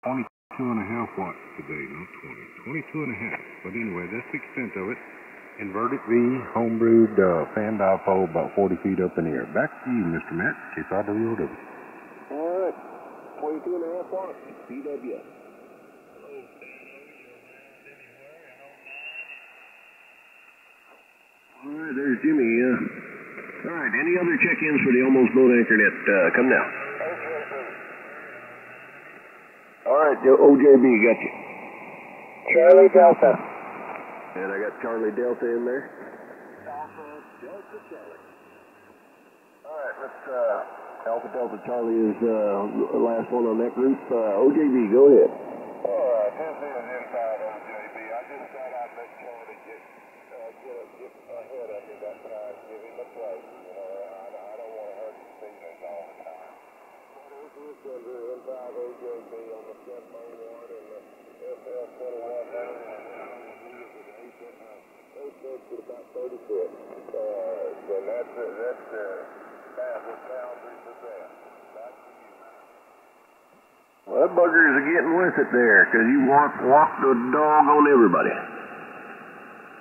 22.5 watts today, not 20. 22.5. But anyway, that's the extent of it. Inverted V, homebrewed fan dipole about 40 feet up in the air. Back to you, Mr. Matt, KSRWOW. All right, 22.5 watts, PW. All right, there's Jimmy. All right, any other check-ins for the Almost BoatAnchorNet? Come now. All right, OJB, got you. Charlie Delta. And I got Charlie Delta in there. Alpha Delta Charlie. All right, let's, Alpha Delta Charlie is the last one on that group. OJB, go ahead. All right, this is inside OJB. I just thought I'd let Charlie get ahead of me that time, give him a play. You know, I don't want to hurt his feelings all the time. But this is inside OJB on the 10.1 and the FL21. It's about 30 foot. So that's fastest boundary for that. Well, that buggers are getting with it there, because you walked the dog on everybody.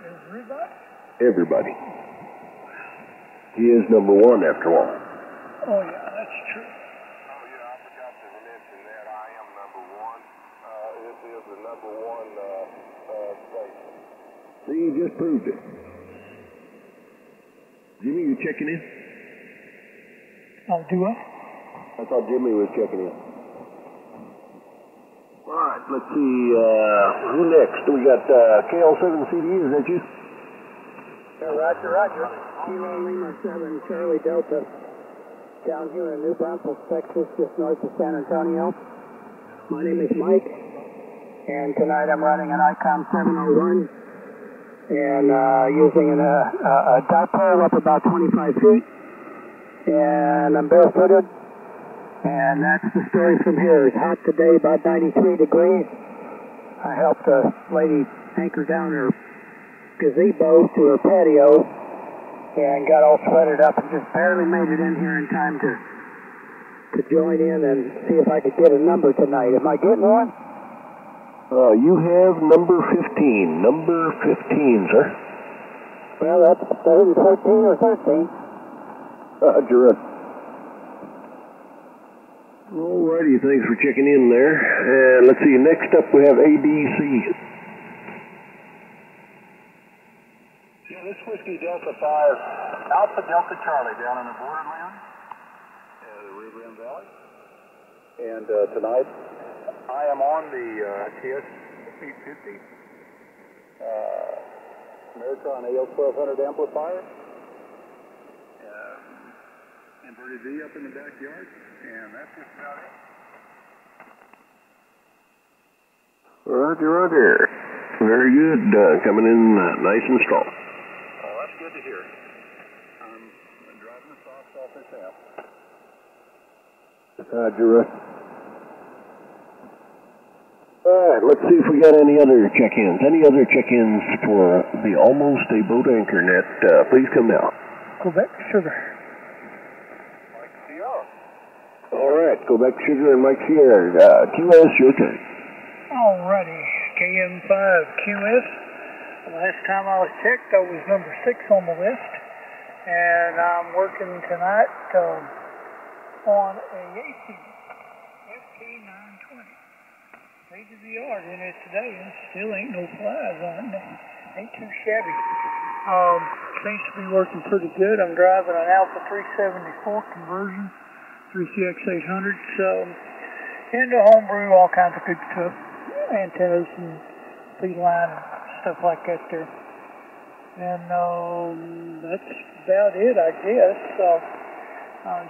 Everybody? Everybody. He is number one after all. Oh, yeah, that's true. Oh, yeah, I forgot to mention that. I am number one. This is the number one station. See, you just proved it. Jimmy, you checking in? Oh, do I? I thought Jimmy was checking in. All right, let's see. Who next? We got KL7CD, is that you? Yeah, Roger. Kilo Lima 7, Charlie Delta. Down here in New Braunfels, Texas, just north of San Antonio. My name is Mike, and tonight I'm running an ICOM 701 and using a dipole up about 25 feet. And I'm barefooted. And that's the story from here. It's hot today, about 93 degrees. I helped a lady anchor down her gazebo to her patio and got all sweated up and just barely made it in here in time to join in and see if I could get a number tonight. Am I getting one? You have number 15. Number 15, sir. Well, that's 14 or 13. Roger. Alrighty, thanks for checking in there. And let's see, next up we have ADC. Yeah, this Whiskey Delta 5, Alpha Delta Charlie down in the borderland, the Rio Grande Valley. And tonight, I am on the TS-850 Ameritron AL1200 amplifier. Inverted V up in the backyard, and that's just about it. Roger. Very good. Coming in nice and strong. Oh, that's good to hear. I'm driving the sauce off this amp. Roger. All right, let's see if we got any other check-ins. Any other check-ins for the Almost a BoatAnchorNet? Please come down. Quebec Sugar. All right, go back to Sugar and Mike Sierra. QS, your turn. Alrighty, KM5QS. Last time I was checked, I was number 6 on the list, and I'm working tonight on a AC FK920. State of the art in it today, and still ain't no flies on it. Ain't too shabby. Seems to be working pretty good. I'm driving an Alpha 374 conversion. 3CX800, so into homebrew, all kinds of good stuff, antennas and feed line and stuff like that there. And that's about it, I guess.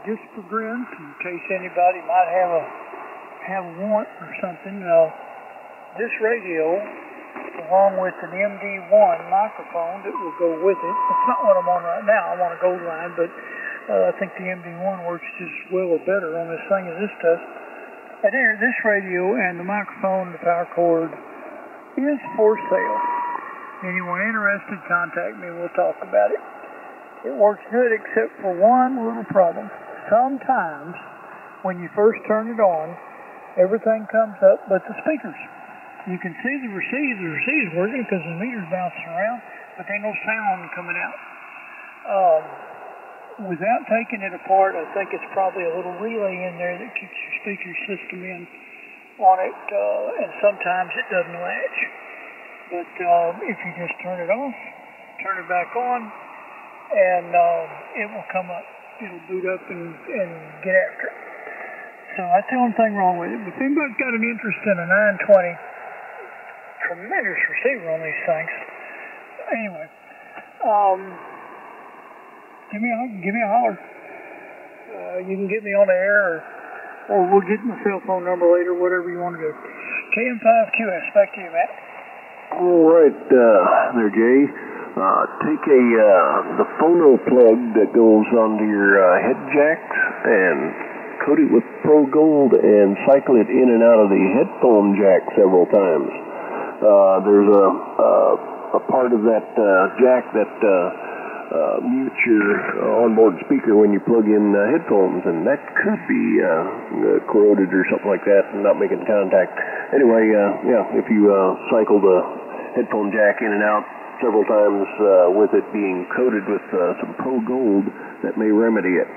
Just for grins, in case anybody might have a want or something. This radio, along with an MD1 microphone that will go with it. It's not what I'm on right now. I'm on a gold line, but I think the MD1 works just as well or better on this thing as this does. And this radio and the microphone, the power cord, is for sale. Anyone interested, contact me. We'll talk about it. It works good except for one little problem. Sometimes when you first turn it on, everything comes up but the speakers. You can see the receiver's working because the meter's bouncing around, but there ain't no sound coming out. Without taking it apart, I think it's probably a little relay in there that keeps your speaker system in on it, and sometimes it doesn't latch. But if you just turn it off, turn it back on, and it will come up. It'll boot up and get after it. So that's the only thing wrong with it. But if anybody's got an interest in a 920, tremendous receiver on these things. Anyway, give me a holler. You can get me on the air, or we'll get my cell phone number later, whatever you want to do. KM5QS, back to you, Matt. All right, there, Jay. Take the phono plug that goes onto your head jacks and coat it with Pro Gold and cycle it in and out of the headphone jack several times. There's a part of that jack that mutes your onboard speaker when you plug in headphones, and that could be corroded or something like that and not making contact. Anyway, if you cycle the headphone jack in and out several times with it being coated with some Pro Gold, that may remedy it.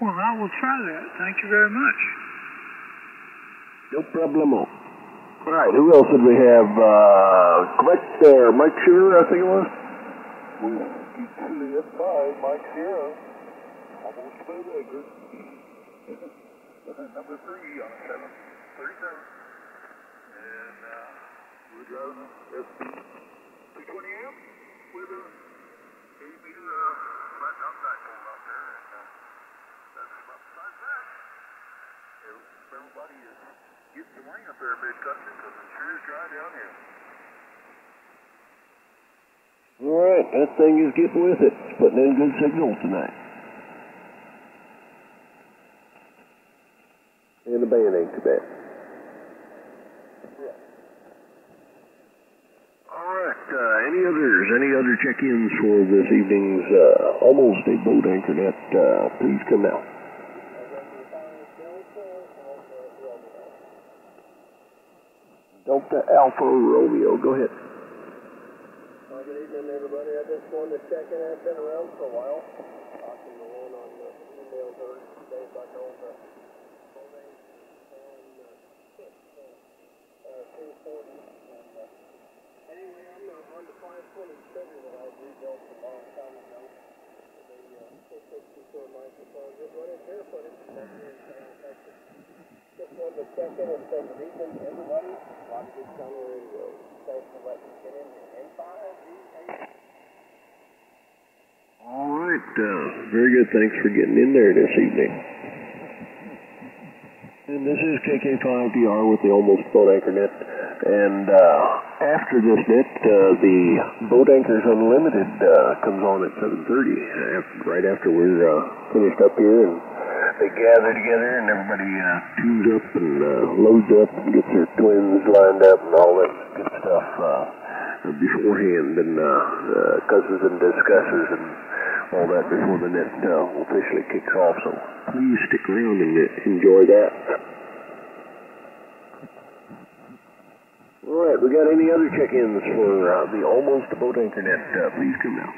Well, I will try that. Thank you very much. No problemo. All right, who else did we have? Mike Shearer, I think it was? Yes, Mike Sierra. Almost a boat anchor. Number 3 on 737. And we're driving SP 220 amp with a 8-meter flat top dipole out there. And that's about the size of that. Everybody is getting the rain up there mid-country because it sure is dry down here. All right, that thing is getting with it. It's putting in good signals tonight. And the band ain't too bad. All right, any other check-ins for this evening's almost a BoatAnchorNet? Please come now. Delta Alpha Romeo, go ahead. Good evening, everybody. I just wanted to check in. I've been around for a while. Talking to one on the emails earlier today about all the domains and 240. Anyway, I'm on the 520 trigger that I rebuilt a long time ago. The 664 microphone. Just running barefoot in Texas. Just wanted to check in and say good evening, everybody. A lot of good summer radio. Thanks for letting me get in here. All right, very good. Thanks for getting in there this evening. And this is KK5DR with the Almost BoatAnchorNet. And after this net, the Boat Anchors Unlimited comes on at 7:30, right after we're finished up here. And they gather together and everybody tunes up and loads up and gets their twins lined up and all that good stuff beforehand, and cusses and discusses and all that before the net officially kicks off. So please stick around and enjoy that. All right, we got any other check-ins for the Almost BoatAnchorNet? Please come now.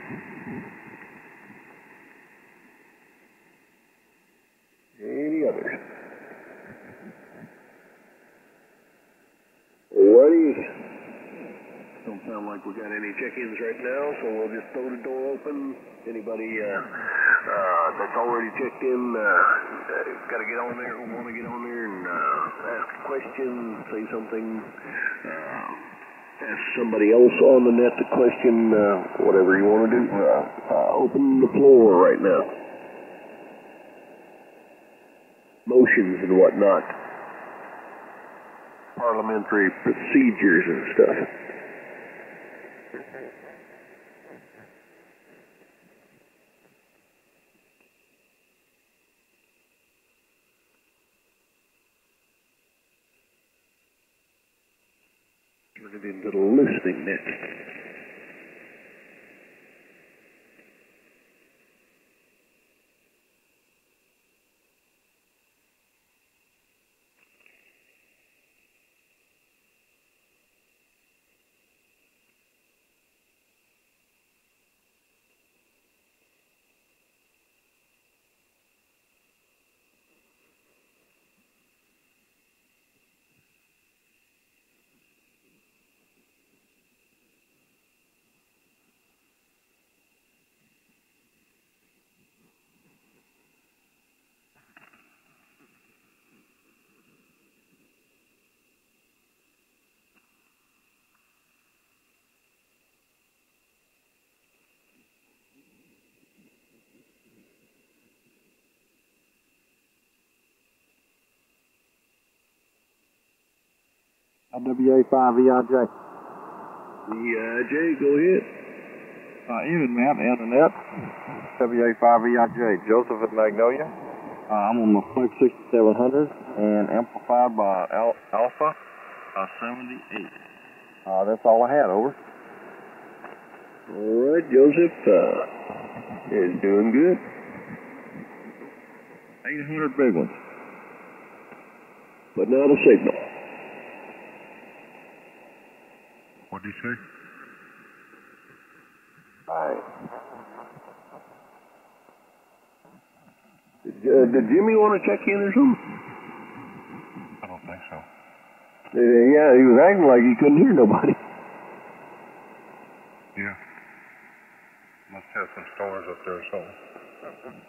Any others? Alrighty. Don't sound like we got any check-ins right now, so we'll just throw the door open. Anybody that's already checked in, got to get on there, or want to get on there and ask a question, say something, ask somebody else on the net a question, whatever you want to do. Open the floor right now. Motions and whatnot. Parliamentary procedures and stuff. Turn it into the listening net. WA5EIJ. EIJ, go ahead. Even Matt, Antoinette, WA5EIJ, Joseph at Magnolia. I'm on my Flex 6700 and amplified by Alpha 78. That's all I had, over. All right, Joseph, is doing good. 800 big ones. But not a signal. What'd you say? Alright. Did Jimmy want to check in or something? I don't think so. Yeah, he was acting like he couldn't hear nobody. Yeah. Must have some stores up there or something.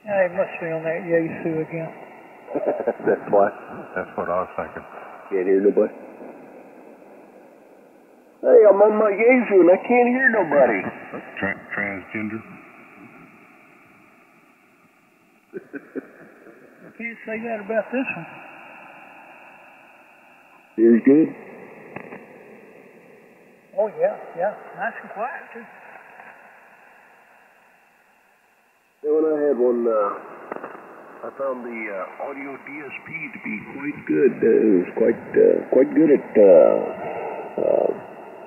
Yeah, he must be on that Yaesu again. That's why. That's what I was thinking. Can't hear nobody. Hey, I'm on my Yaesu and I can't hear nobody. Transgender? I can't say that about this one. Here's good. Oh, yeah. Nice and quiet, too. Yeah, when I had one, I found the audio DSP to be quite good. It was quite good at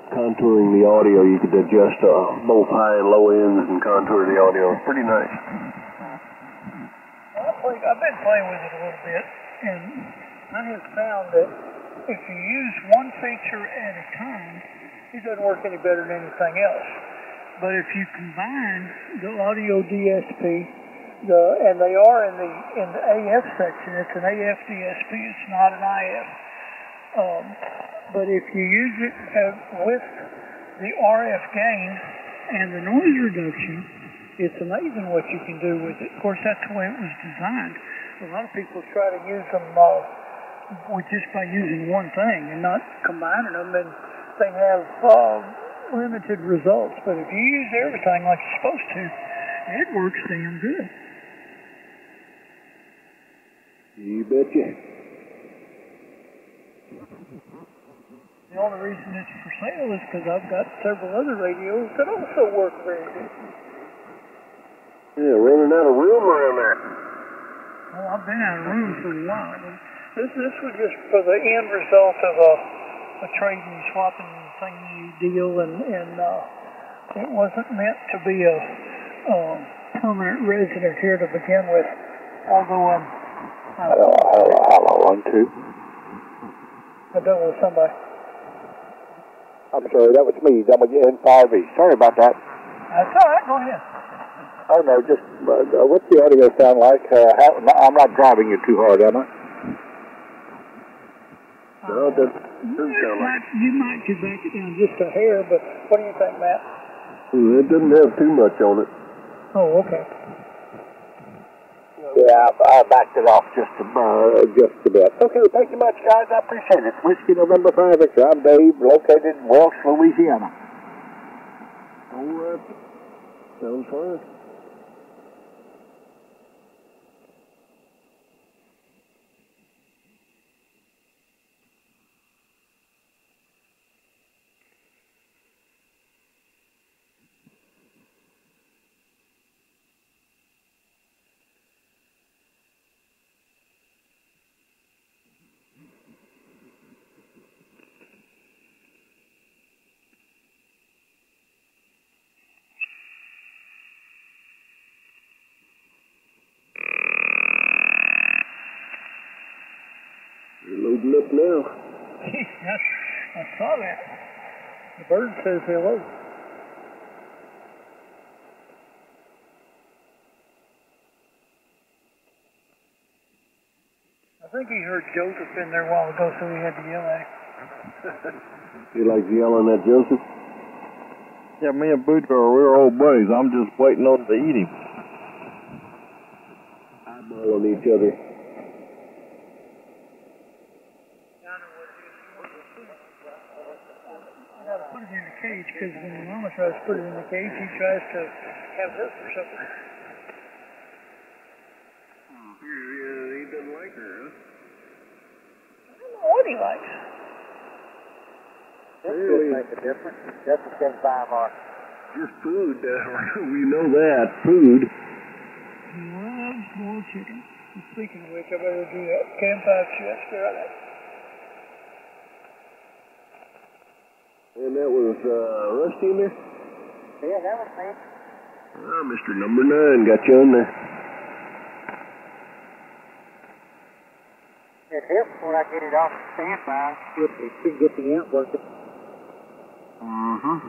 contouring the audio. You could adjust both high and low ends and contour the audio. It's pretty nice. I've been playing with it a little bit, and I have found that if you use one feature at a time, it doesn't work any better than anything else. But if you combine the audio DSP, and they are in the AF section, it's an AF DSP, it's not an IF. But if you use it with the RF gain and the noise reduction, it's amazing what you can do with it. Of course, that's the way it was designed. A lot of people try to use them with just by using one thing and not combining them, and they have limited results. But if you use everything like you're supposed to, it works damn good. You betcha. The only reason it's for sale is because I've got several other radios that also work very good. Yeah, running out of room around there. Well, I've been out of room for a while. But this was just for the end result of a trade and swapping thingy deal, and it wasn't meant to be a permanent resident here to begin with. Although Hello, 1, 2. I done with somebody. I'm sorry, that was me, WN5E. Sorry about that. That's all right. Go ahead. I don't know, just what's the audio sound like? I'm not driving you too hard, am I? No, it doesn't sound like it. You might could back it down just a hair, but what do you think, Matt? It doesn't have too much on it. Oh, okay. Yeah, I backed it off just a bit. Okay, thank you much, guys. I appreciate it. Whiskey November 5 Victor. I'm Dave, located in Welch, Louisiana. All right. Sounds fine. You're loading up now. I saw that. The bird says hello. I think he heard Joseph in there a while ago, so he had to yell at him. You like yelling at Joseph? Yeah, me and Boots we're old buddies. I'm just waiting on to eat him. Eyeballing each other. I gotta put it in the cage, because when your mama tries to put it in the cage, he tries to have her for supper. He doesn't like her, huh? I don't know what he likes. Really? Make a difference. Just a 10-5 Just food. We know that. Food. Well, more chicken. Speaking of which, I better do that. Campfire chest, right there. And that was Rusty in there? Yeah, that was me. Mr. Number 9 got you on there. It helps when I get it off the standby. Get the amp working. Mm-hmm.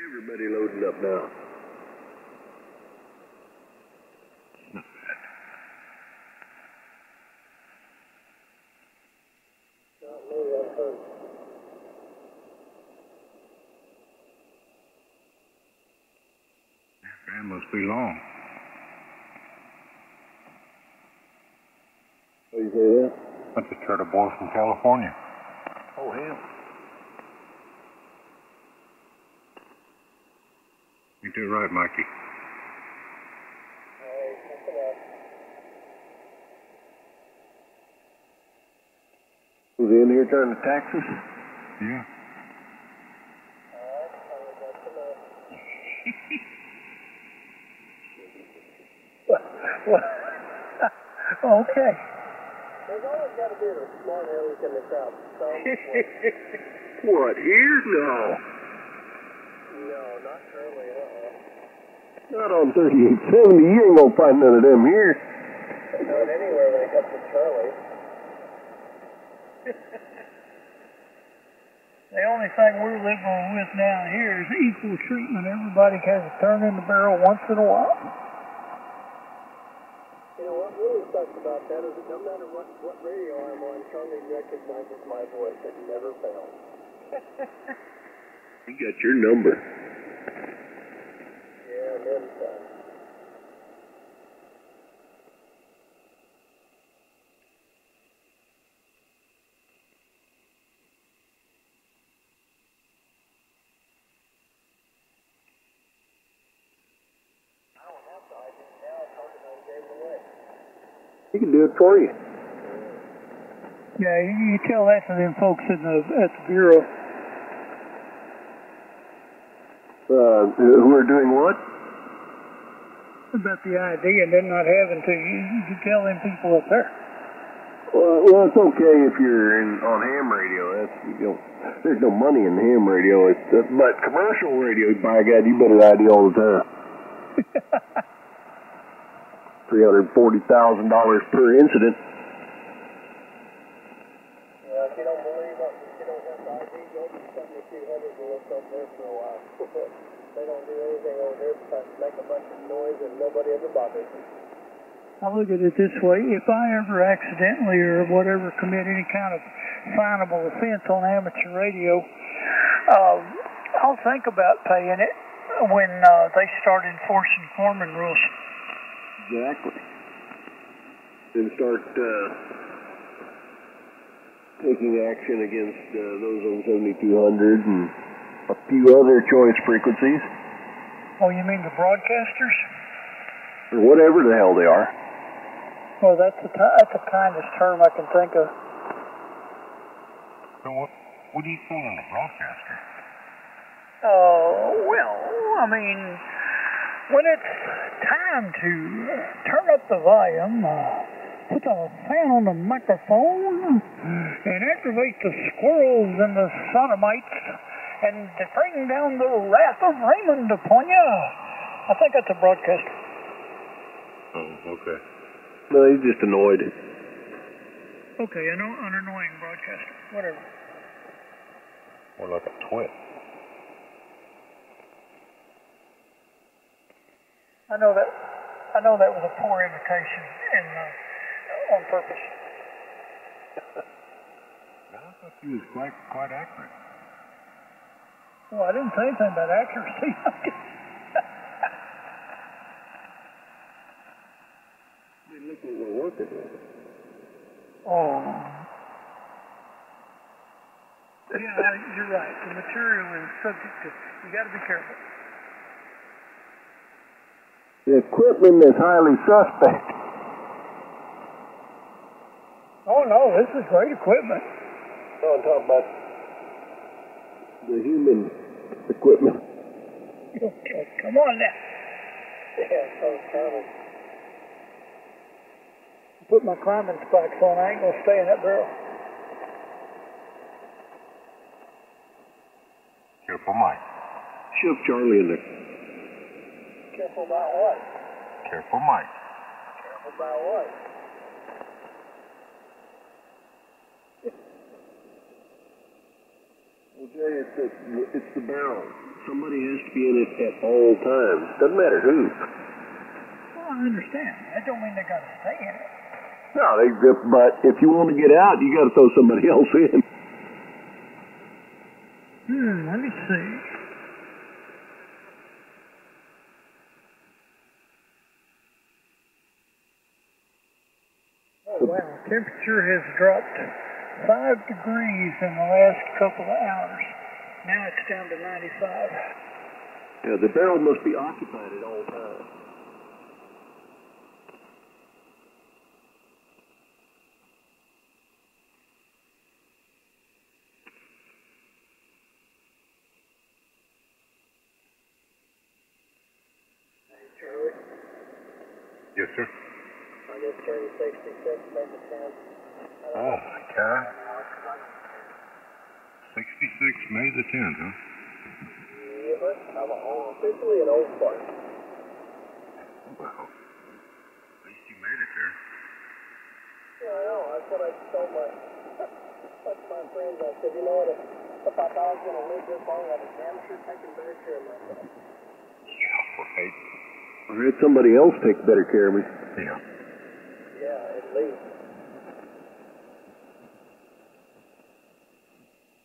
Everybody loading up now. That must be long. What do you say there? I just heard a boy from California. Oh, him. You did right, Mikey. Was he in here trying to tax us? Yeah. Okay. There's always got to be a smart aleck in the crowd. What, here? No. No, not Charlie. Not on 3870. You ain't gonna find none of them here. Not anywhere when it comes to Charlie. The only thing we're liberal with down here is equal treatment. Everybody has a turn in the barrel once in a while. You know what really sucks about that is that no matter what radio I'm on, Charlie recognizes my voice. It never fails. He got your number. Yeah, then some. He can do it for you. Yeah, you tell that to them folks at the bureau. Who are doing what? About the ID and then not having to. You tell them people up there. Well, it's okay if you're on ham radio. There's no money in ham radio. But commercial radio, by God, you better ID all the time. $340,000 per incident. Well, if you don't believe us, if you don't have the ID, go to 7200 and look up there for a while. They don't do anything over there besides make a bunch of noise and nobody ever bothers them. I look at it this way. If I ever accidentally or whatever commit any kind of finable offense on amateur radio, I'll think about paying it when they start enforcing Foreman rules. Exactly. Then start taking action against those on 7200 and a few other choice frequencies. Oh, you mean the broadcasters? Or whatever the hell they are. Well, that's the kindest term I can think of. So what do you call on a broadcaster? Well, I mean, when it's time to turn up the volume, put the fan on the microphone, and activate the squirrels and the sodomites, and to bring down the wrath of Raymond upon ya. I think that's a broadcaster. Oh, okay. No, he's just annoyed. Okay, an annoying broadcaster. Whatever. Or like a twit. I know that was a poor imitation and on purpose. I thought he was quite accurate. Well, I didn't say anything about accuracy. Look what we're working with. Oh. Yeah, you're right. The material is subject to, you got to be careful. The equipment is highly suspect. Oh no, this is great equipment. No, I'm talking about the human equipment. Okay, come on now. Yeah, so Charlie. Put my climbing spikes on. I ain't gonna stay in that barrel. Careful, Mike. Shove Charlie in there. Careful about what? Careful, Mike. Careful about what? Well, Jay, it's the barrel. Somebody has to be in it at all times. Doesn't matter who. Well, I understand. That don't mean they gotta stay in it. No, but if you want to get out, you got to throw somebody else in. Let me see. Oh wow, temperature has dropped 5 degrees in the last couple of hours. Now it's down to 95. Yeah, the barrel must be occupied at all times. Charlie, Yes, sir. I just turned 66, made the 10. Oh, my God. 66 May the 10th, huh? Yeah, but I'm officially an old fart. Well, at least you made it there. Yeah, I know. That's what I told my friends. I said, you know what? If I thought I was going to live this long, I'd be damn sure taking better care of myself. Yeah, right. I heard somebody else take better care of me. Yeah. Yeah, at least.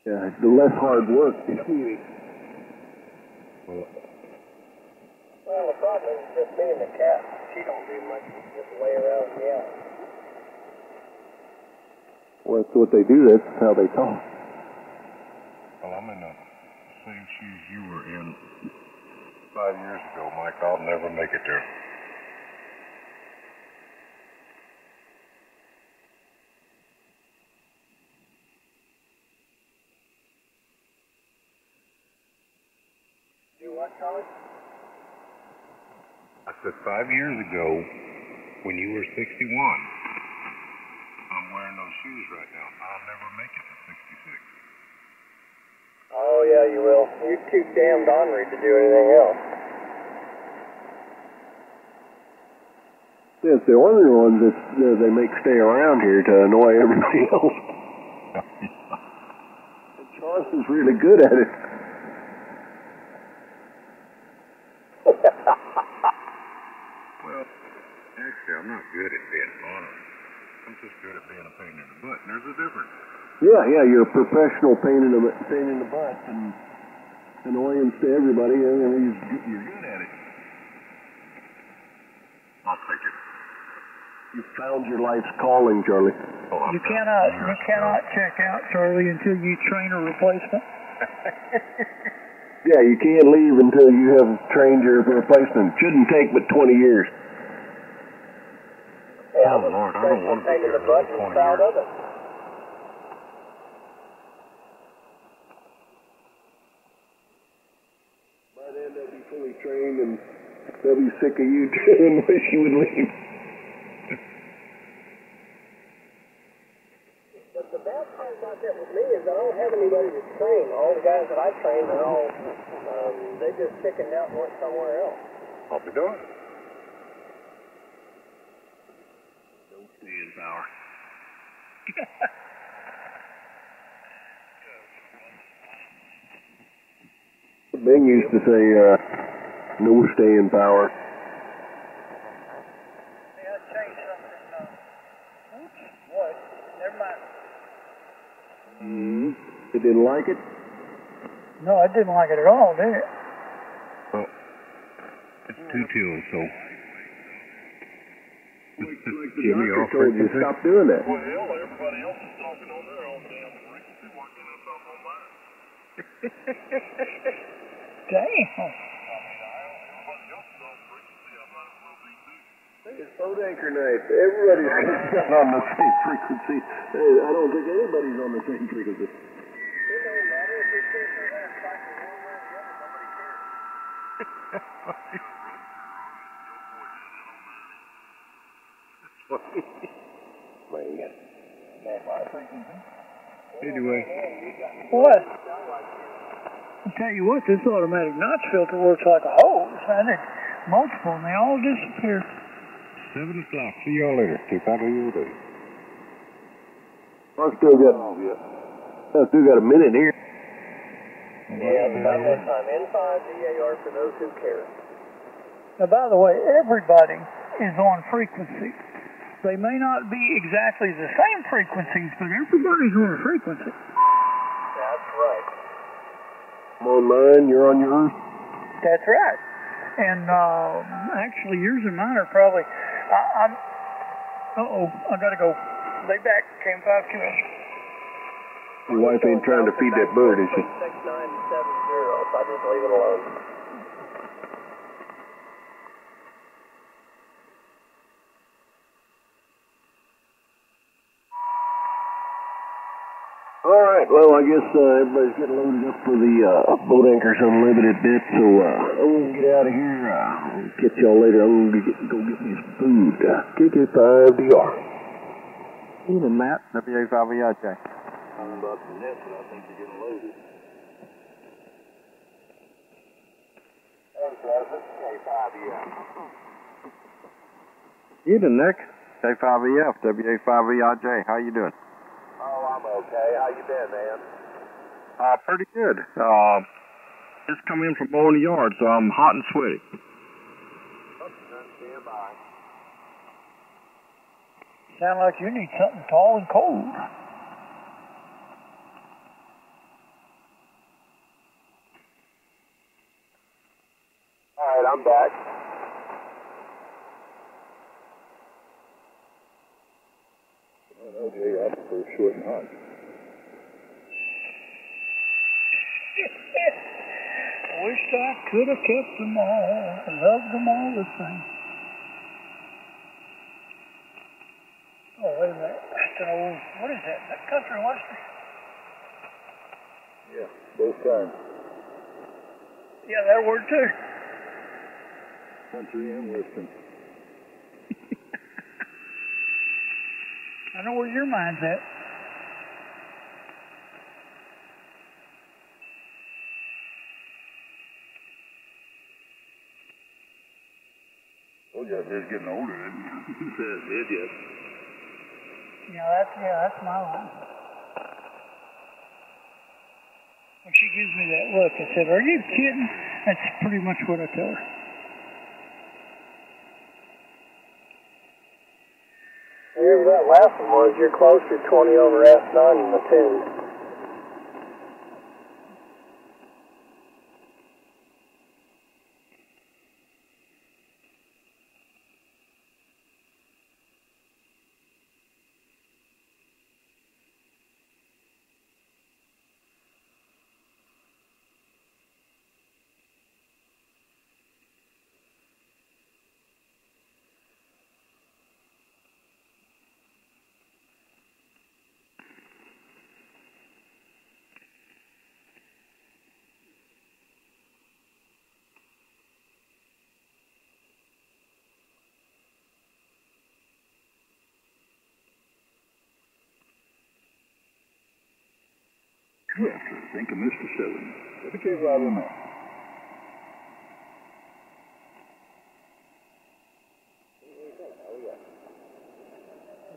Yeah, the less hard work between it. Well, the problem is just me and the cat. She don't do much. Just lay around and yell. Well, that's what they do. That's how they talk. Well, I'm in the same shoes you were in 5 years ago, Mike. I'll never make it there. You what, Charlie? I said 5 years ago, when you were 61, I'm wearing those shoes right now. I'll never make it to 66. Oh, yeah, you will. You're too damned ornery to do anything else. Yeah, it's the only ones that they make stay around here to annoy everybody else. And Charleston's really good at it. Well, actually, I'm not good at being honored. I'm just good at being a pain in the butt, and there's a difference. Yeah, you're a professional pain in the butt and annoyance to everybody, and you're good at it. I'll take it. You found your life's calling, Charlie. Oh, You cannot check out, Charlie, until you train a replacement. Yeah, you can't leave until you have trained your replacement. Shouldn't take but 20 years. Yeah, Oh, Lord, I don't want to be taking here the butt for and 20 proud years. of it. By then, they'll be fully trained, and they'll be sick of you too and wish you would leave. But the bad part about that with me is I don't have anybody to train. All the guys that I train are all, they just chickened out and went somewhere else. I'll be darned. Don't stay in power. Bing used to say, no stay in power. Hey, I changed something. Oops, what? Never mind. They didn't like it? No, I didn't like it at all, did it? Well, it's 2 till, so. Like the Jimmy doctor off told you, frequency. stop doing that. Well, hell, everybody else is talking on their own damn frequency. Why can't I talk on mine? Damn. It's BoatAnchorNet. Everybody's on the same frequency. Hey, I don't think anybody's on the same frequency. Man. Anyway. What? I'll tell you what, this automatic notch filter works like a hose. I did multiple and they all disappear. 7 o'clock. See y'all later. Keep out of your day. I still got a minute here. Yeah, about that time. N5 DAR for those who care. Now, by the way, everybody is on frequency. They may not be exactly the same frequencies, but everybody's on a frequency. That's right. I'm on mine, you're on yours. That's right. And actually, yours and mine are probably... I gotta go. Lay back. Came 5 QS. Your wife ain't trying to feed that bird, is she? 6970, so I just leave it alone. All right, well, I guess everybody's getting loaded up for the Boat Anchors Unlimited bit, so I'm going to get out of here. I'll catch y'all later. I'm going to go get me some food. KK5DR. Evening, Matt. WA5EIJ. I'm about to net, but I think you're getting loaded. Hey, President. K5EF. Evening, Nick. K5EF, WA5EIJ. How you doing? Oh, I'm okay. How you been, man? Pretty good. Just come in from mowing the yard, so I'm hot and sweaty. Stand by. Sound like you need something tall and cold. All right, I'm back. OJ, I prefer short and hot. Wish I could have kept them all and loved them all the same. Oh, wait a minute. That's an old, what is that? Is that country western? Yeah, both kinds. Yeah, that word too. Country and western. I know where your mind's at. Oh, yeah, they're getting older, isn't he? Says it yet. Yeah, that's my line. When she gives me that look, I said, "Are you kidding?" That's pretty much what I tell her. Here's that last one was you're closer 20 over S9 in the tune. Think of Mr. 7. Let me right in there.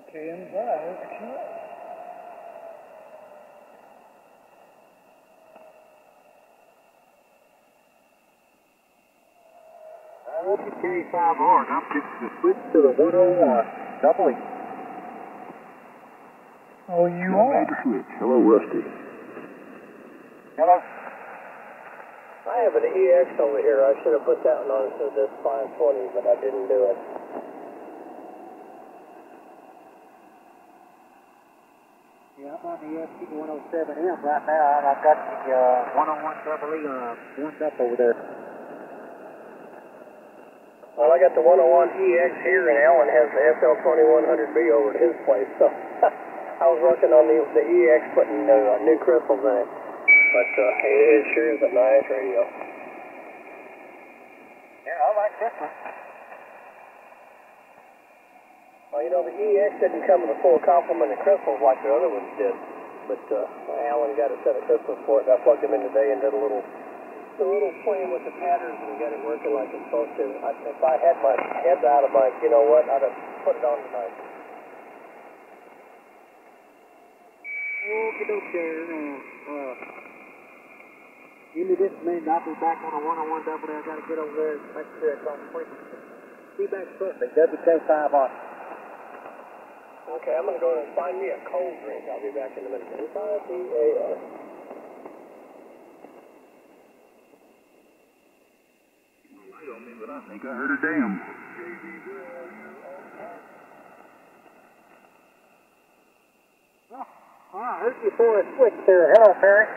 Okay, inside. K5R, I'm fixing to switch to the 101. Doubling. Oh, you are? Made the switch. Hello, Rusty. Hello. I have an EX over here. I should have put that one on to this 520, but I didn't do it. Yeah, I'm on the FT107M right now, and I've got the 101 double E warmed up over there. Well, I got the 101EX here, and Alan has the FL2100B over at his place, so I was working on the EX putting new crystals in it. But it sure is a nice radio. Yeah, I like this one. Well, you know, the EX didn't come with a full complement of crystals like the other ones did. But Alan got a set of crystals for it, and I plugged them in today and did a little playing with the patterns and got it working like it's supposed to. If I had my head out of my, you know what, I'd have put it on tonight. Okay, there. Give me this minute, I'll be back on a 101 double E. I gotta get over there and make sure it's on frequency. Be back shortly. WK5R. Okay, I'm going to go and find me a cold drink. I'll be back in a minute. K5BAR. But I think I heard a damn. Oh, here's your forward switch there. Hello, Perry.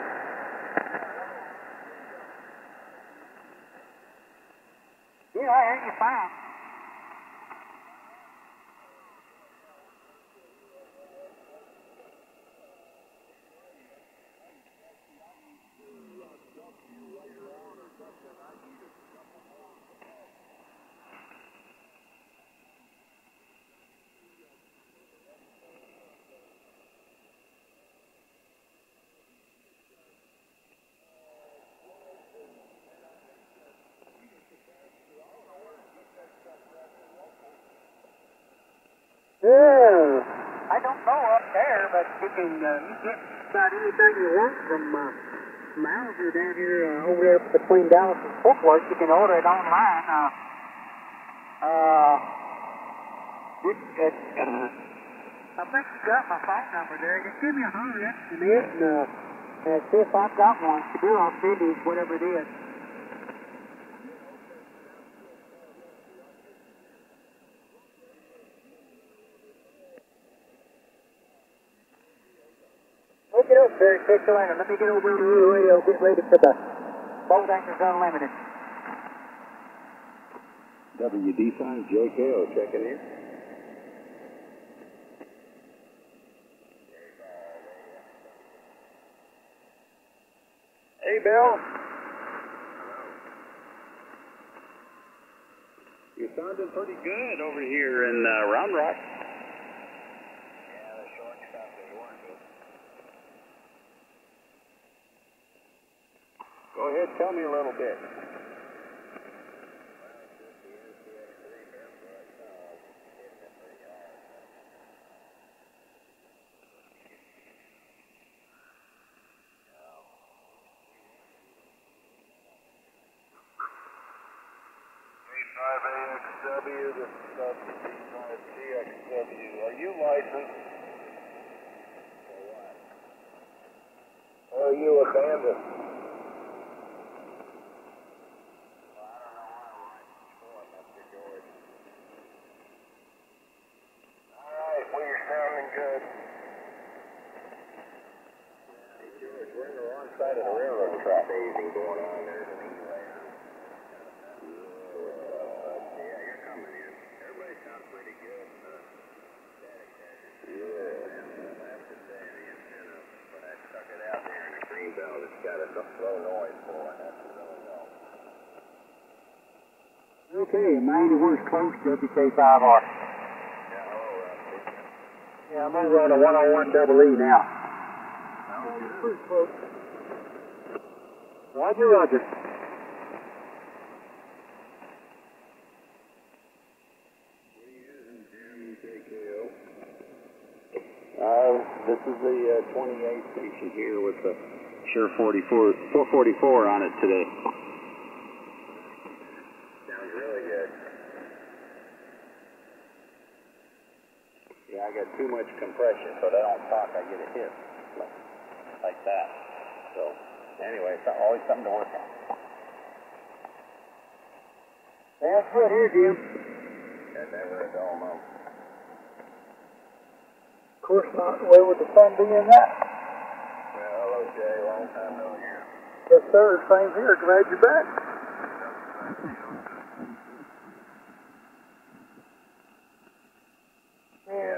Yeah, I heard you fine. Yeah, I don't know up there, but you can you get about anything you want from Mauser down here over there between Dallas and Fort Worth. You can order it online. I think you got my phone number there. Just give me a holler estimate and see if I've got one. If you do, I'll send you whatever it is. Okay, very quick, Let me get over on the radio, get ready for the Boat Anchors Unlimited. WD5JKO checking in. Hey, Bill. You're sounding pretty good over here in Round Rock. Go ahead, tell me a little bit. A5AXW, this is B5TXW. Are you licensed? For what? Are you abandoned? Good. Hey, George, we're on the wrong side of the railroad track. Phasing going on there. Yeah, you're coming in. Everybody sounds pretty good. Yeah. I have to say, the antenna, when I stuck it out there in the green belt, it's got a low noise for it. That's really low. Okay, 91's close, WK5R. Yeah, I'm over on a 101 double E now. Pretty close. Roger, Roger. This is the 28 station here with the Sure 444 on it today. Sounds really good. Yeah, I got too much compression, so that I don't talk, I get a hit like that. So, anyway, it's always something to work on. That's good here, Jim. That's never a dull moment. course not. Where would the fun be in that? Well, hello, Jay. Long time no hear. Yes, sir. Same here. Glad you're back.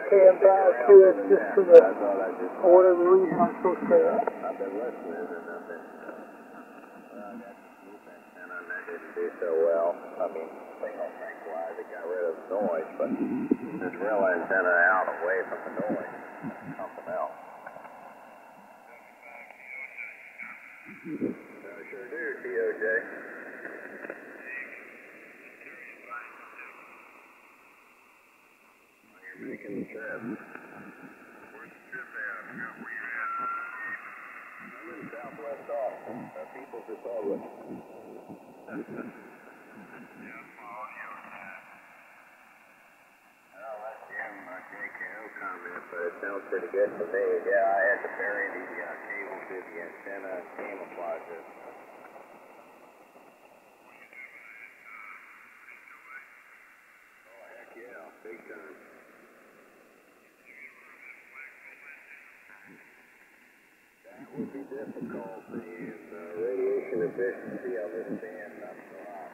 Okay, I'm down to it just for the, for whatever reason I'm supposed to. I've been listening, and I've been, well, I got the group antenna, and that didn't do so well. I mean, signal strength-wise, it got rid of the noise, but this real antenna out away from the noise, something else. I sure do, TOJ. You're making the trip. Where's the trip at? I forgot where you're at. I'm in Southwest Austin, People's Republic. I'll let Jim JKO comment, but it sounds pretty good to me. Yeah, I had to bury the cable to the antenna and camouflage it. Oh, heck yeah, big time. That would be difficult, and radiation efficiency of this band, not so high.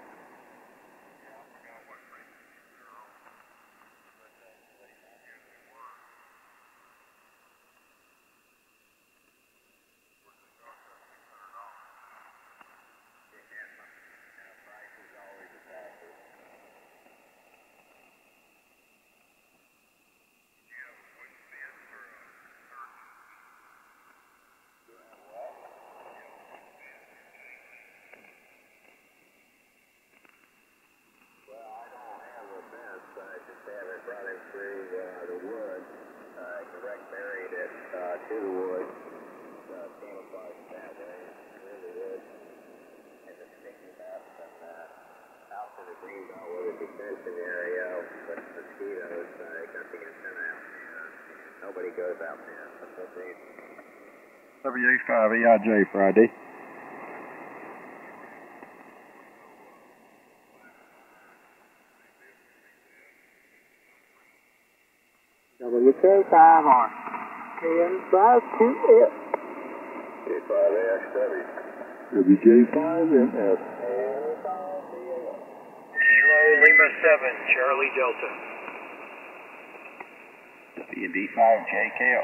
Running through the woods, direct buried it to the woods, camouflage that way, through the woods, and the sticky mess, and out to the greenbelt with a detention area with mosquitoes. Got the antenna out there. Nobody goes out there. That's what they do. WA5 EIJ Friday. WK5 on KN5QF. K5AXW. WJ5MF. Kilo Lima 7, Charlie Delta. WD5JKO.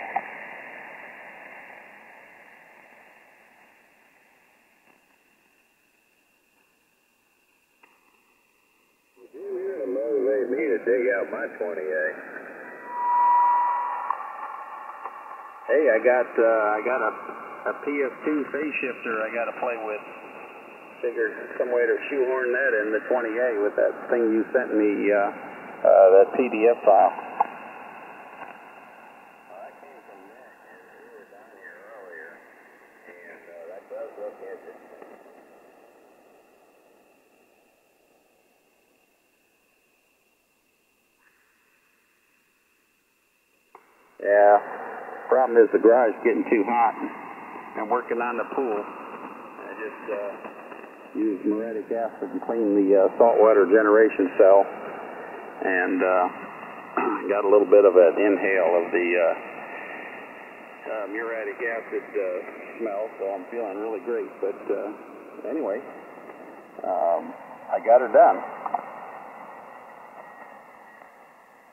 You're going to motivate me to dig out my 20A. Hey, I got a PS2 phase shifter I got to play with. Figured some way to shoehorn that in the 20A with that thing you sent me, that PDF file. Well, that came from Nick, and we were down here earlier, and that does look interesting. Yeah. Problem is the garage is getting too hot. I'm working on the pool. I just used muriatic acid to clean the saltwater generation cell, and got a little bit of an inhale of the muriatic acid smell, so I'm feeling really great. But anyway, I got her done.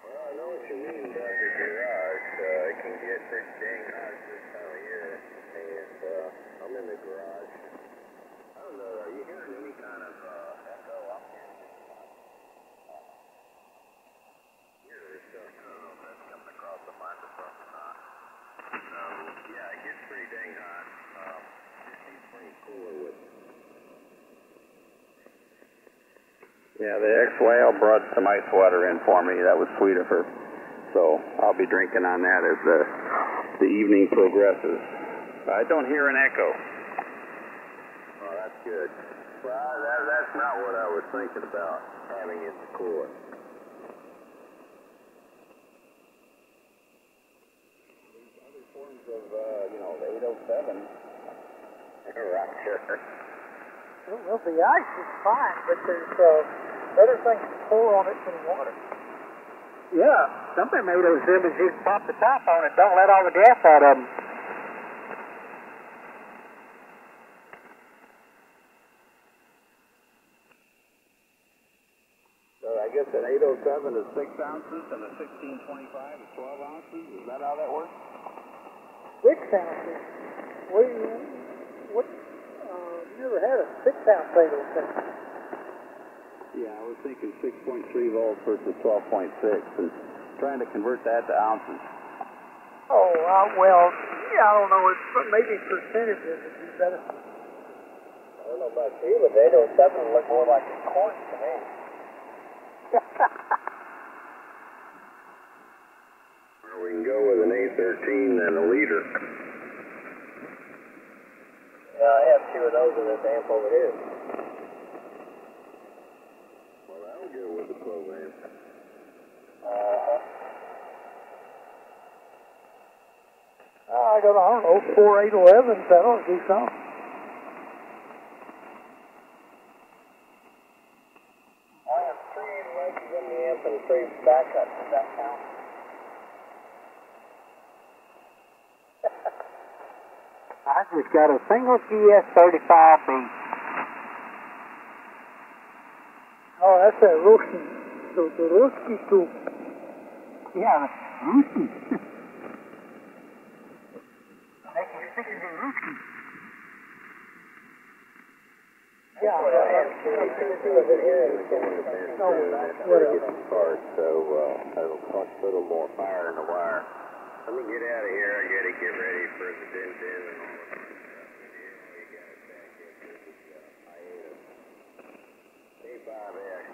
Well, I know what you mean about the garage. It can get pretty dang hot this time of year, and I'm in the garage. I don't know, are you hearing any kind of echo up here? Here, I don't know if that's coming across the microphone or not. So, yeah, it gets pretty dang hot. It needs pretty cooler with it. Yeah, the ex-whale brought some ice water in for me. That was sweet of her. So I'll be drinking on that as the evening progresses. I don't hear an echo. Oh, that's good. Well, that's not what I was thinking about, having it in the cooler. These other forms of, the 807, I'm sure. Well, the ice is fine, but there's better things to pour on it than water. Yeah, something made those zippers. You can pop the top on it. Don't let all the gas out of them. So I guess an 807 is 6 ounces and a 1625 is 12 ounces. Is that how that works? 6 ounces. What? Never had a 6-ounce 807. Yeah, I was thinking 6.3 volts versus 12.6 and trying to convert that to ounces. Oh, well, yeah, I don't know. It's maybe percentages would be better. I don't know about you, but the 807 look more like a coin to me. Well, we can go with an 813 and a liter. Yeah, I have 2 of those in this amp over here. Well, that'll go with the 12 amp. I don't know, 4 811s, that'll do something. I have 3 811s in the amp and 3 backups. Does that count? I just got a single GS35B. Oh, that's that Ruski. The Ruski soup. Yeah, Ruski. Make you stick to the Ruski. Yeah, No, whatever. So that'll cost a little more fire in the wire. Let me get out of here. I got to get ready for the din-din and all of that stuff. You got it back into the A5X.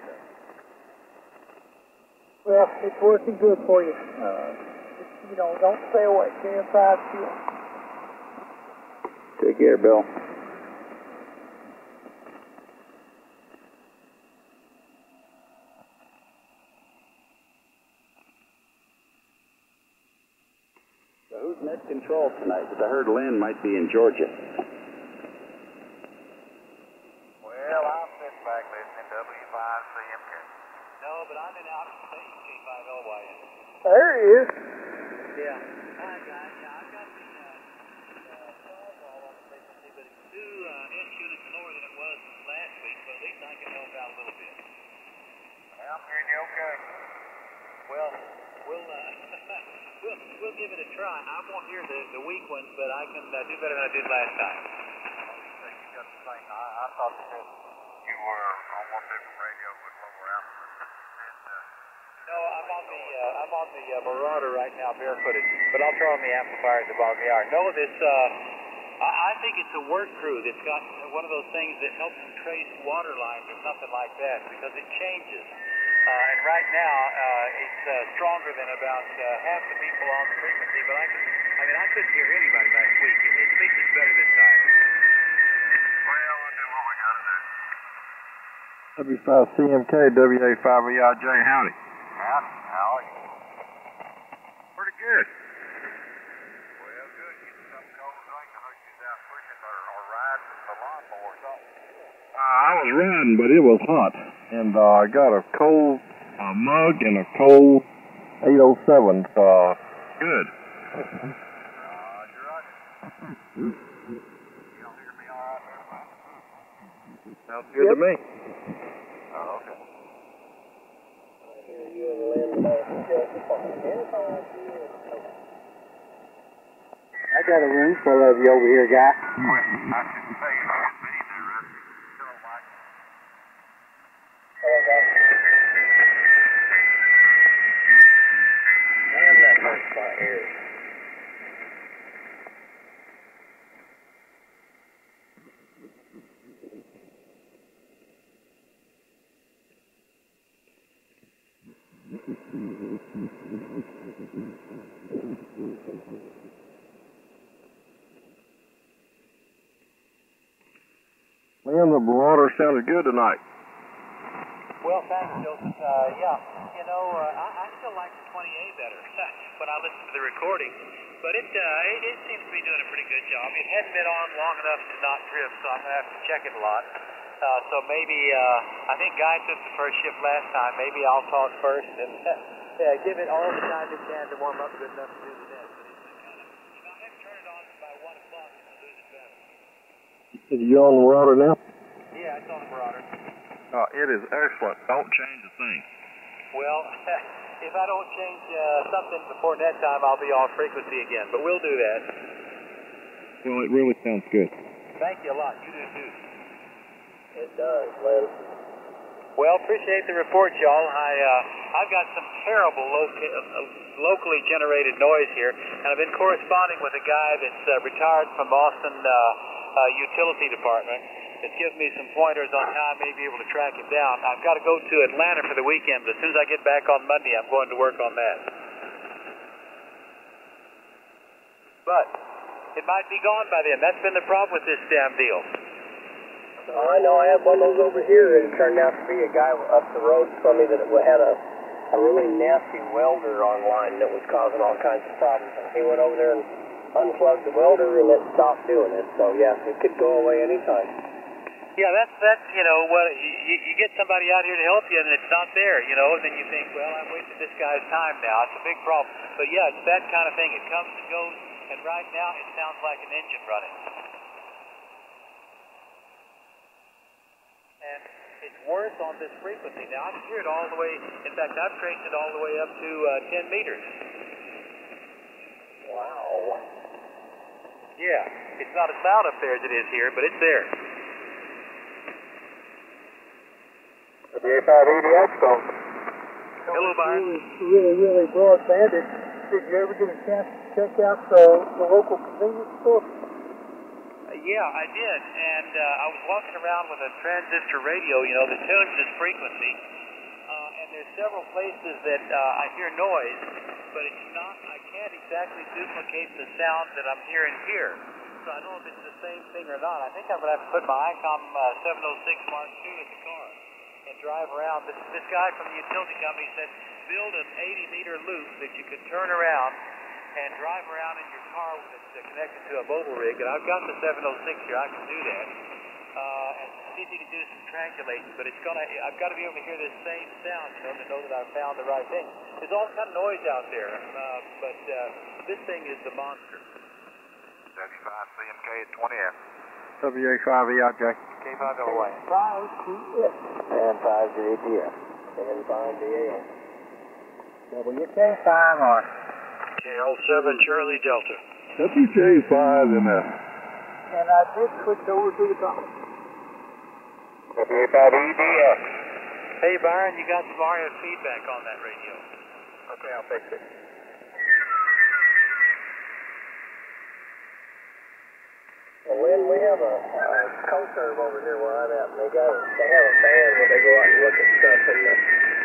well, it's working good for you. You know, don't stay away. Stay inside fuel. Take care, Bill. So who's net control tonight? Because I heard Lynn might be in Georgia. Well, I'm sitting back listening to W5CMK. No, but I'm in out of state, K5LYN. There he is. Yeah. Hi, guys. Yeah, I've got the firewall on the frequency, but it's 2 S units lower than it was last week, so at least I can help out a little bit. I'm hearing you okay. Well, we'll give it a try. I won't hear the weak ones, but I can do better than I did last time. You got the same. I thought that you were on one different radio with lower output. No, I'm on the Marauder right now, barefooted, but I'll turn on the amplifiers above the hour. No, this I think it's a work crew that's got one of those things that helps them trace water lines or something like that because it changes. And right now, it's stronger than about half the people on the frequency, but I couldn't hear anybody last week. At least it's better this time. Well, we'll do what we got to do. W5CMK, WA5EIJ, howdy. Howdy, how are you? Pretty good. Well, good. Getting something cold to drink. I heard you was out pushing or riding the lawnmower or something. I was riding, but it was hot. And I got a cold mug and a cold 807. Good. You're right. You don't hear me all right there, man? Sounds good to me. Oh, okay. I got a room full of you over here, guy. I should say it should be there, Rusty. Still don't like it. Man, that hurts my ears. Man, the Marauder sounded good tonight. Well, thanks, Joseph. Yeah, you know, I still like the 20A better when I listen to the recording, but it seems to be doing a pretty good job. It hadn't been on long enough to not drift, so I'm going to have to check it a lot. So maybe, I think Guy took the first shift last time. Maybe I'll talk first, and Yeah, give it all the time it can to warm up good enough to do the net. But it's kind of, you know, I have to turn it on by 1 o'clock and I'll lose it better. You're on the water now? Yeah, it's on the marauder. It is excellent. Don't change a thing. Well, if I don't change something before net time, I'll be off frequency again. But we'll do that. Well, it really sounds good. Thank you a lot. You do too. It does, Lynn. Well, appreciate the report, y'all. I've got some terrible locally generated noise here, and I've been corresponding with a guy that's retired from Boston Utility Department. It's given me some pointers on how I may be able to track him down. I've got to go to Atlanta for the weekend, but as soon as I get back on Monday, I'm going to work on that. But it might be gone by then. That's been the problem with this damn deal. Oh, I know. I had one of those over here, and it turned out to be a guy up the road from me that had a really nasty welder online that was causing all kinds of problems. And he went over there and unplugged the welder, and it stopped doing it. So, yeah, it could go away anytime. Yeah, that's you know, well, you get somebody out here to help you, and it's not there, you know, and then you think, well, I'm wasting this guy's time now. It's a big problem. But, yeah, it's that kind of thing. It comes and goes, and right now it sounds like an engine running. And it's worse on this frequency. Now, I can hear it all the way. In fact, I've traced it all the way up to 10 meters. Wow. Yeah, it's not as loud up there as it is here, but it's there. The A5EDX phone. Hello, Byron. Really broadbanded. Did you ever get a chance to check out the local convenience store? Yeah, I did, and I was walking around with a transistor radio, you know, that tunes this frequency, and there's several places that I hear noise, but it's not, I can't exactly duplicate the sound that I'm hearing here. So I don't know if it's the same thing or not. I think I'm going to have to put my ICOM 706 Mark II in the car and drive around. This guy from the utility company said, build an 80-meter loop that you can turn around and drive around in your car with it connected to a mobile rig, and I've got the 706 here. I can do that, and see if you can do some triangulating. But I've got to be able to hear this same sound, you know, to know that I've found the right thing. There's all kind of noise out there, but this thing is the monster. W5CMK at 20F. WA5EIJ. K5LY. 5TF. And 5JTF. And 5DAF. WK5R. KL7 Charlie Delta. WJ5 and And I did switch over to the top. W5EDX. Hey, Byron, you got some RF feedback on that radio. Okay, I'll fix it. Well, Lynn, we have a co-serve over here where I'm at, and they have a van where they go out and look at stuff, and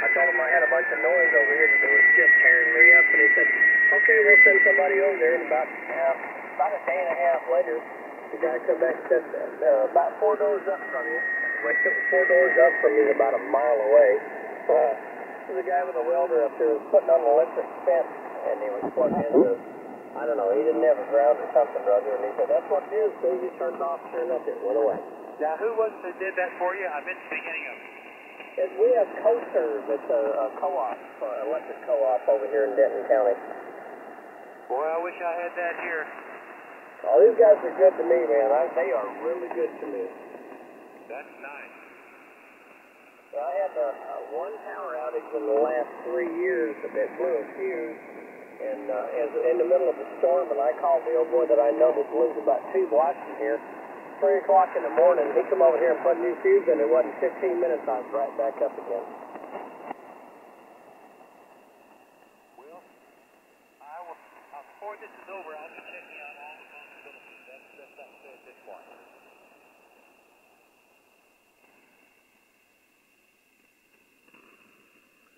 I told them I had a bunch of noise over here that was just tearing me up, and he said, okay, we'll send somebody over there, and about a day and a half later, the guy come back and said, about 4 doors up from you. Well, he took 4 doors up from me about a mile away. The guy with a welder up there was putting on an electric fence, and he was plugged into, I don't know, he didn't have a ground or something or other, and he said, that's what it is. As soon as he turned off, sure enough, it went away. Now, who was it that did that for you? I missed the beginning of it. We have co-serve. It's a co-op, electric co-op over here in Denton County. Boy, I wish I had that here. Oh, these guys are good to me, man. They are really good to me. That's nice. Well, I had one power outage in the last 3 years that blew a fuse, and in the middle of a storm, and I called the old boy that I know that lives about 2 blocks from here. 3 o'clock in the morning, he come over here and put a new fuse in. It wasn't 15 minutes, I was right back up again. Well, before this is over, I'll be checking out all the possibilities. That's not fair at this point.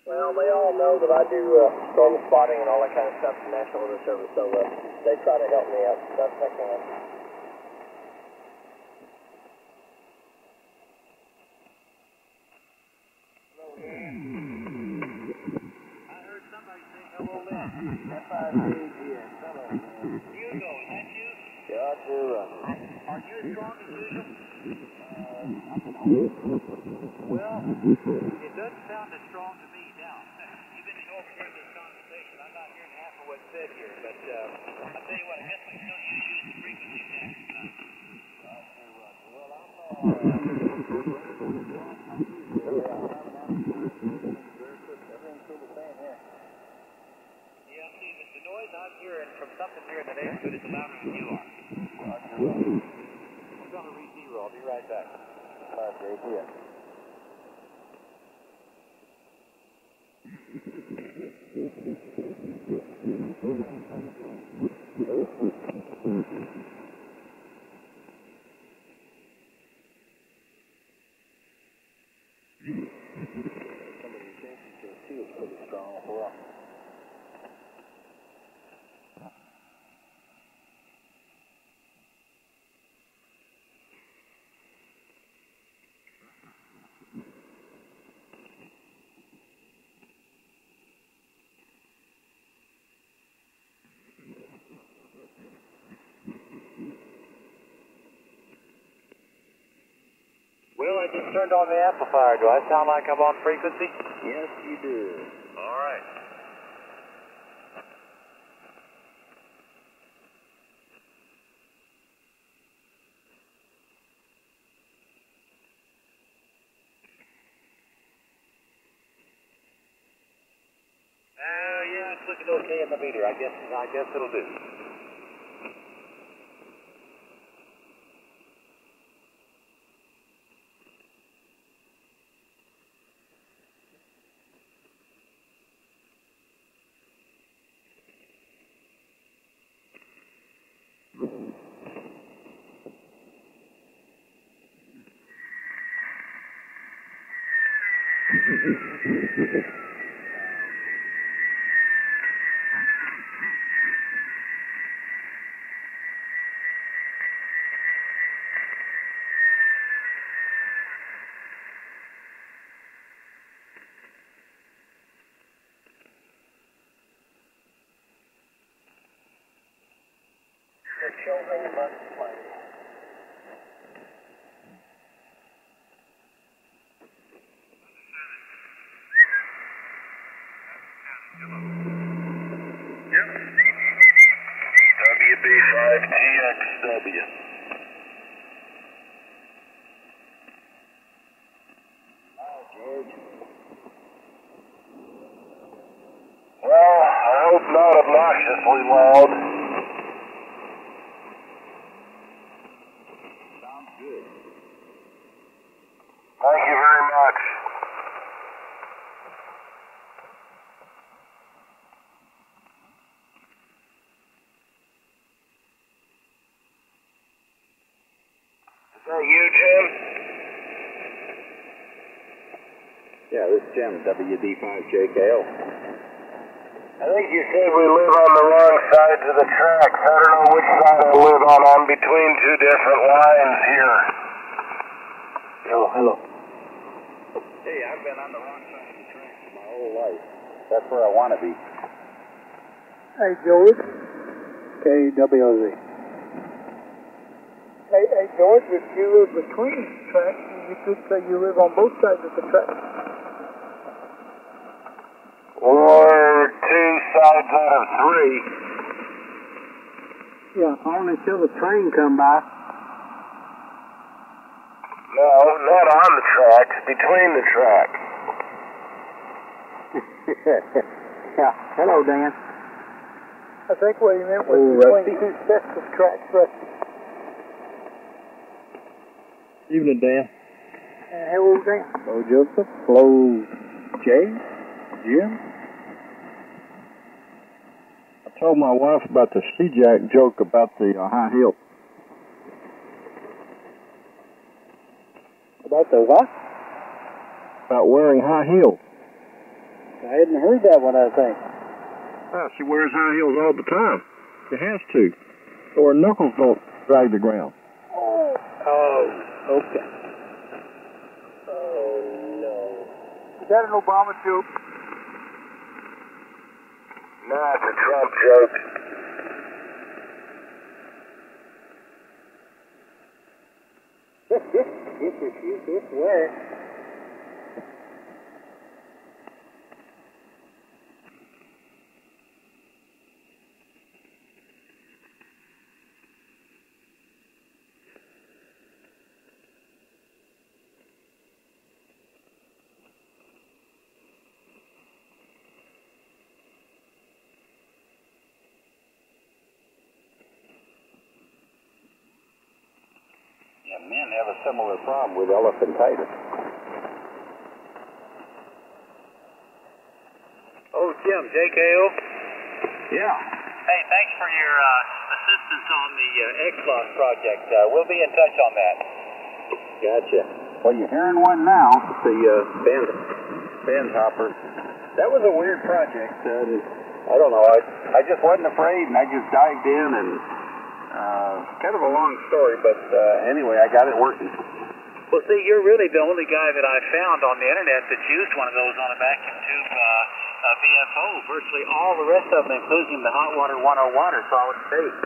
Well, they all know that I do storm spotting and all that kind of stuff for National Weather Service, so they try to help me out as best I can. I heard somebody say hello, Lynn. F-I-C-H-E-N. Hello, Lynn. Hugo, is that you? Yeah, I do. Are you as strong as usual? Well, it doesn't sound as strong to me now. You've been over here said here, but I'll tell you what, I guess we still use the frequency tax. Yeah, see, the noise I'm hearing from something here in the neighborhood is louder than you are. I'm going to read zero. I'll be right back. All right, Jake, yeah. Well, I just turned on the amplifier. Do I sound like I'm on frequency? Yes, you do. All right. Yeah, it's looking okay in the meter. I guess it'll do. The children must play. Yep. WB5TXW. Well, I hope not obnoxiously loud. Sounds good. Thank you very much. Is that you, Jim? Yeah, this is Jim, WD5JKO. I think you said we live on the wrong sides of the tracks. I don't know which side I live on. I'm between two different lines here. Hello. Hey, I've been on the wrong side of the tracks my whole life. That's where I want to be. Hey, George. KWZ. Hey, George, if you live between the tracks, you could say you live on both sides of the tracks. Or two sides out of three. Yeah, only until the train come by. No, not on the tracks, between the tracks. Yeah. Hello, Dan. I think what he meant was between two sets of tracks, Rusty. Evening, Dan. Hello, Dan. Hello, Joseph. Hello, Jay. Jim. I told my wife about the ski-jack joke about the high heel. About the what? About wearing high heels. I hadn't heard that one, I think. Well, she wears high heels all the time. She has to. So her knuckles don't drag the ground. Oh, okay. Oh, no. Is that an Obama joke? Nah, it's a Trump joke. Where? men have a similar problem with elephantitis. Oh, Jim, JKO? Yeah. Hey, thanks for your assistance on the X-Lock project. We'll be in touch on that. Gotcha. Well, you're hearing one now. The band hopper. That was a weird project. I don't know. I just wasn't afraid, and I just dived in, and kind of a long story, but anyway, I got it working. Well, see, you're really the only guy that I found on the internet that's used one of those on a vacuum tube VFO. Virtually all the rest of them, including the hot water 101, are solid state.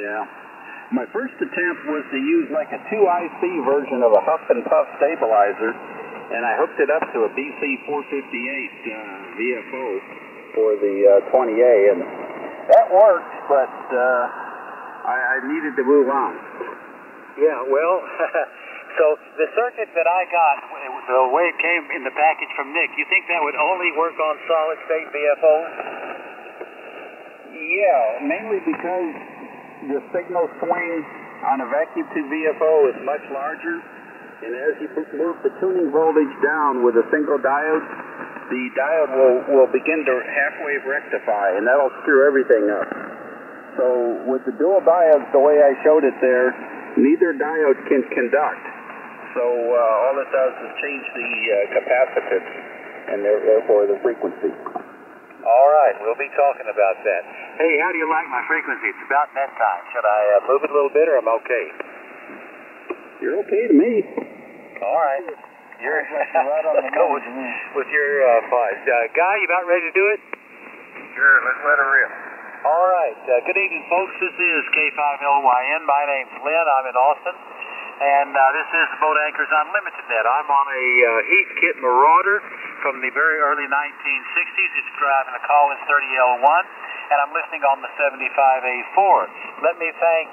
Yeah. My first attempt was to use like a 2IC version of a huff and puff stabilizer, and I hooked it up to a BC 458 VFO for the 20A, and that worked, but I needed to move on. Yeah, well, so the circuit that I got, the way it came in the package from Nick, you think that would only work on solid state VFOs? Yeah, mainly because the signal swing on a vacuum tube VFO is much larger, and as you move the tuning voltage down with a single diode, the diode will begin to half-wave rectify, and that'll screw everything up. So with the dual diodes, the way I showed it there, neither diode can conduct. So all it does is change the capacitance and therefore the frequency. All right, we'll be talking about that. Hey, how do you like my frequency? It's about net time. Should I move it a little bit, or I'm okay? You're okay to me. All right. You're right on the go with your five. Guy, you about ready to do it? Sure, let's let her rip. All right. Good evening, folks. This is K5LYN. My name's Lynn. I'm in Austin. And this is the Boat Anchors Unlimited Net. I'm on a Heathkit Marauder from the very early 1960s. It's driving a Collins 30L1, and I'm listening on the 75A4. Let me thank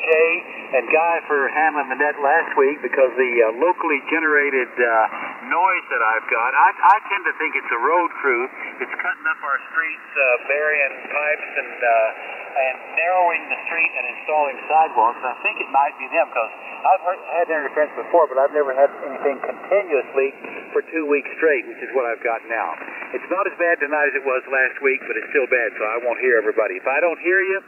Jay and Guy for handling the net last week, because the locally generated noise that I've got, I tend to think it's a road crew. It's cutting up our streets, burying pipes, and narrowing the street and installing sidewalks. I think it might be them, because I've had interference before, but I've never had anything continuously for 2 weeks straight, which is what I've got now. It's not as bad tonight as it was last week, but it's still bad, so I won't hear everybody. If I don't hear you,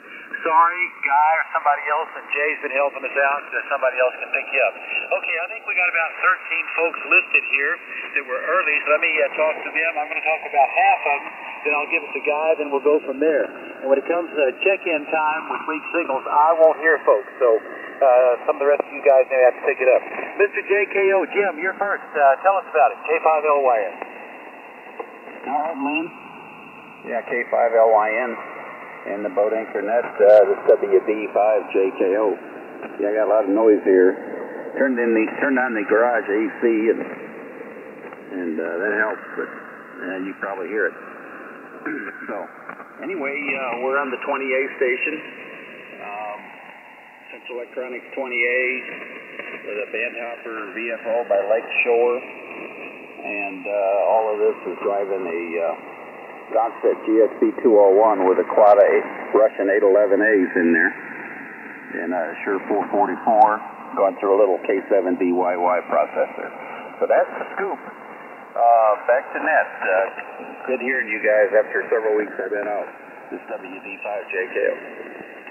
sorry, Guy or somebody else, and Jay's been helping us out, so somebody else can pick you up. Okay, I think we got about 13 folks listed here that were early, so let me talk to them. I'm going to talk about half of them, then I'll give it to Guy, then we'll go from there. And when it comes to check-in time with weak signals, I won't hear folks, so some of the rest of you guys may have to pick it up. Mr. JKO, Jim, you're first. Tell us about it. K5LYN. All right, Lynn. Yeah, K5LYN and the BoatAnchorNet, this WB5JKO. Yeah, I got a lot of noise here. Turned on the garage AC, and that helps, but you probably hear it. So, anyway, we're on the 20A station. Central Electronics 20A with a bandhopper VFO by Lakeshore, and all of this is driving a Gonset GXP 201 with a quad Russian 811As in there, and a Shure 444 going through a little K7DYY processor. So that's the scoop. Back to net. Good hearing you guys after several weeks I've been out. This WD5JKO.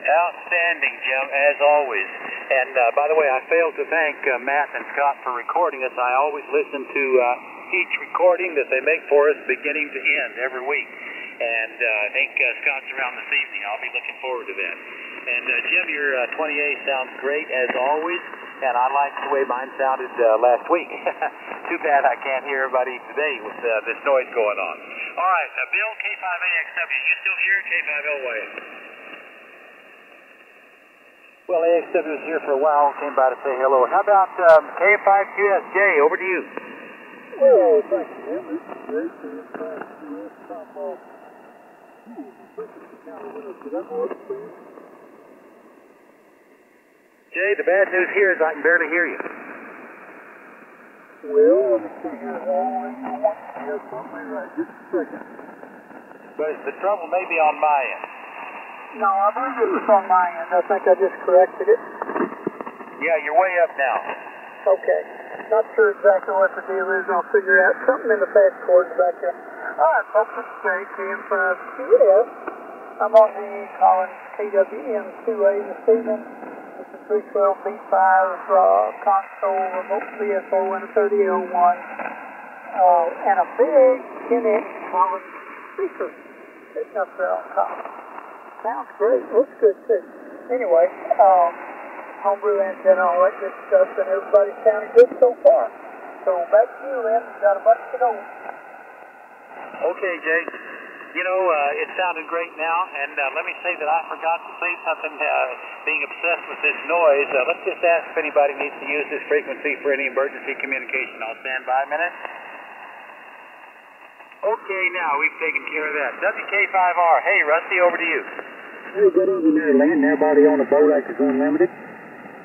Outstanding, Jim, as always. And by the way, I failed to thank Matt and Scott for recording us. I always listen to each recording that they make for us beginning to end every week. And I think Scott's around this evening. I'll be looking forward to that. And Jim, your 28 sounds great as always, and I liked the way mine sounded last week. Too bad I can't hear everybody today with this noise going on. All right, Bill, K5AXW, you still here? K5LYN. Well, AXW was here for a while, came by to say hello. How about K5QSJ? Over to you. Well, thank you, Jim. This is great. K5QS, top off. Jay, the bad news here is I can barely hear you. Well, let me see here. Yes, something right. Just a second. But the trouble may be on my end. No, I believe it was on my end. I think I just corrected it. Yeah, you're way up now. Okay. Not sure exactly what the deal is. I'll figure out something in the fast chords back there. All right, folks, this is Jay, KM5TS. I'm on the Collins KWM2A this evening. It's a 312 B5 console, remote VFO, and a 30L1, and a big 10-inch Collins speaker sitting up there on top. Sounds great. Looks good, too. Anyway, homebrew antenna, all that good stuff, and everybody's sounding good so far. So back to you, Lynn. We've got a bunch to go. Okay, Jay. You know, it sounded great now, and let me say that I forgot to say something, being obsessed with this noise. Let's just ask if anybody needs to use this frequency for any emergency communication. I'll stand by a minute. Okay, now we've taken care of that. WK5R, hey, Rusty, over to you. Hey, good evening there, Lynn. Everybody on the BoatAnchorNet Unlimited.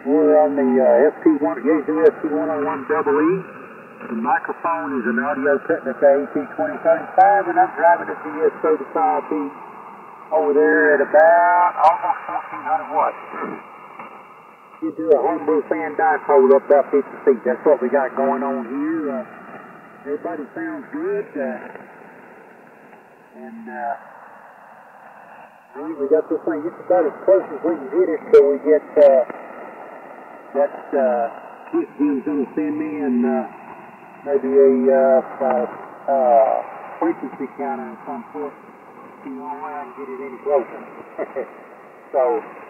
We're on the FT1, FT101EE. The microphone is an Audio Technica AT2035, and I'm driving a DS35B over there at about almost 1,400 watts. You do a homebrew fan dipole up about 50 feet. That's what we got going on here. Everybody sounds good. We got this thing just about as close as we can get it till we get that Keith Jim's going to send me and maybe a frequency counter of some sort. See how I can get it any closer.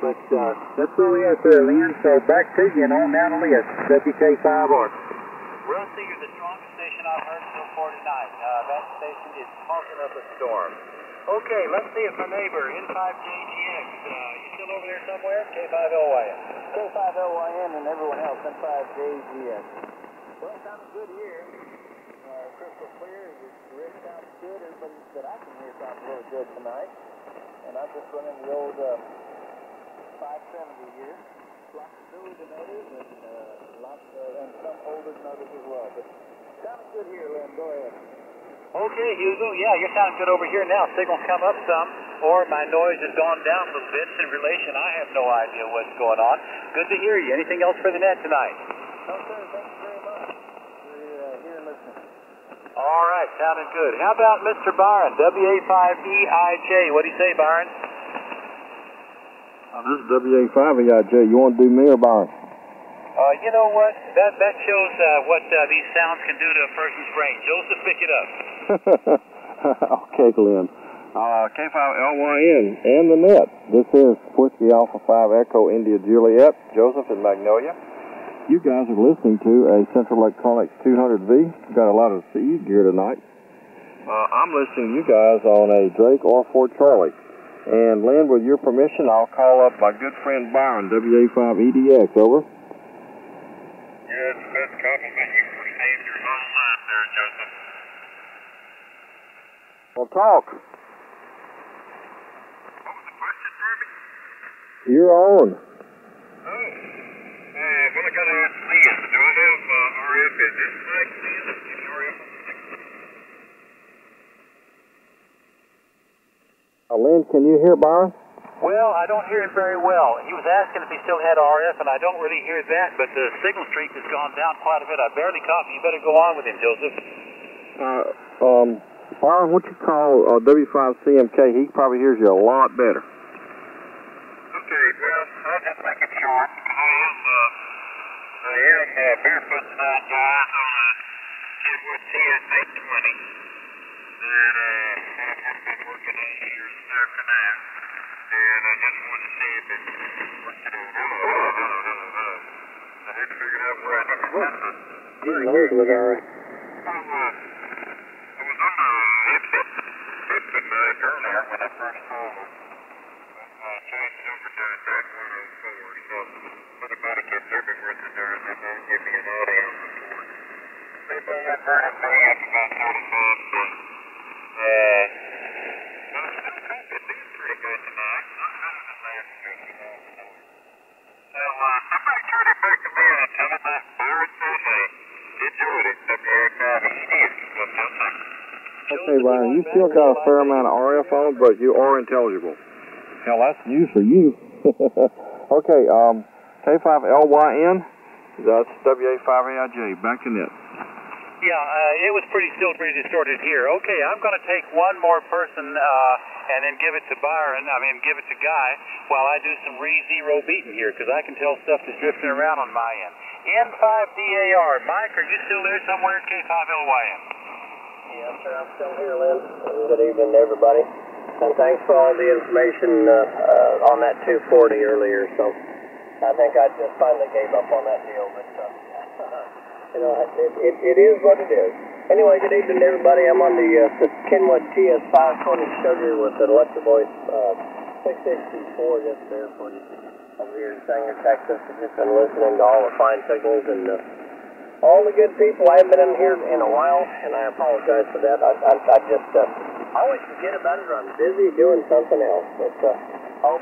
But that's where we at there, Lynn. So back to you and on down the list. WK5R. Rusty, you're the strongest station I've heard so far tonight. That station is talking up a storm. Okay, let's see if my neighbor, N5JGX, you still over there somewhere? K5LYN. K5LYN and everyone else, N5JGX. Well, it sounds good here. Crystal clear. The rig sounds good. Everybody that I can hear sounds really good tonight. And I'm just running the old 570 here. Lots of newer than others, and some older than others as well. But sounds good here, Lynn. Go ahead. Okay, Hugo. Yeah, you're sounding good over here now. Signals come up some, or my noise has gone down a little bit in relation. I have no idea what's going on. Good to hear you. Anything else for the net tonight? No, sir. Thank you very much. We're here and listening. All right, sounding good. How about Mr. Byron, WA5EIJ? What do you say, Byron? This is WA5EIJ. You want to do me or Byron? You know what? That shows what these sounds can do to a person's brain. Joseph, pick it up. Okay, Glenn. K5LYN and the net. This is Whiskey Alpha 5 Echo India Juliet, Joseph and Magnolia. You guys are listening to a Central Electronics 200V. Got a lot of CE gear tonight. I'm listening to you guys on a Drake R4 Charlie. And Lynn, with your permission, I'll call up my good friend Byron, WA5EDX, over. Yeah, it's the best compliment you've received your whole life there, Joseph. Well, talk. What was the question for me? You're on. Well, I got to ask Lynn. Do I have RF in this mic, Lynn? Is RF on the next one? Lynn, can you hear Byron? Well, I don't hear him very well. He was asking if he still had RF, and I don't really hear that, but the signal strength has gone down quite a bit. I barely caught him. You better go on with him, Joseph. Byron, what you call W5CMK? He probably hears you a lot better. Okay, well, I'll just make it short. I am barefoot tonight, guys, on a Kenwood TS820 that I've just been working on here this afternoon. And I just wanted to see if it worked it out. I had to figure out where I took it. I was on the Lipton earlier when I first called them. I changed over to track 104, so what about it kept everywhere to there, and then they'll give me an audio report. They may have heard of me after about 45 feet. Well, it's still good. It did pretty good tonight. Not better than last week, you know. So, somebody turn it back to me and tell them that Byron said hey. Enjoyed it. Okay, Byron, you still got a fair amount of RF on, but you are intelligible. Hell, that's news for you. Okay, K5LYN. That's WA5AIJ. Back to net. Yeah, it was pretty still pretty distorted here. Okay, I'm going to take one more person and then give it to give it to Guy while I do some re-zero beating here because I can tell stuff is drifting around on my end. N5DAR. Mike, are you still there somewhere at K5LYN? Yes, sir. I'm still here, Lynn. Good evening, everybody. And thanks for all the information on that 240 earlier. So I think I just finally gave up on that deal, but it is what it is. Anyway, good evening, everybody. I'm on the Kenwood TS520 Sugar with the Electric Voice 664 just there for you over here in Sanger, Texas. I've just been listening to all the fine signals and all the good people. I haven't been in here in a while, and I apologize for that. I just always forget about it, or I'm busy doing something else. But I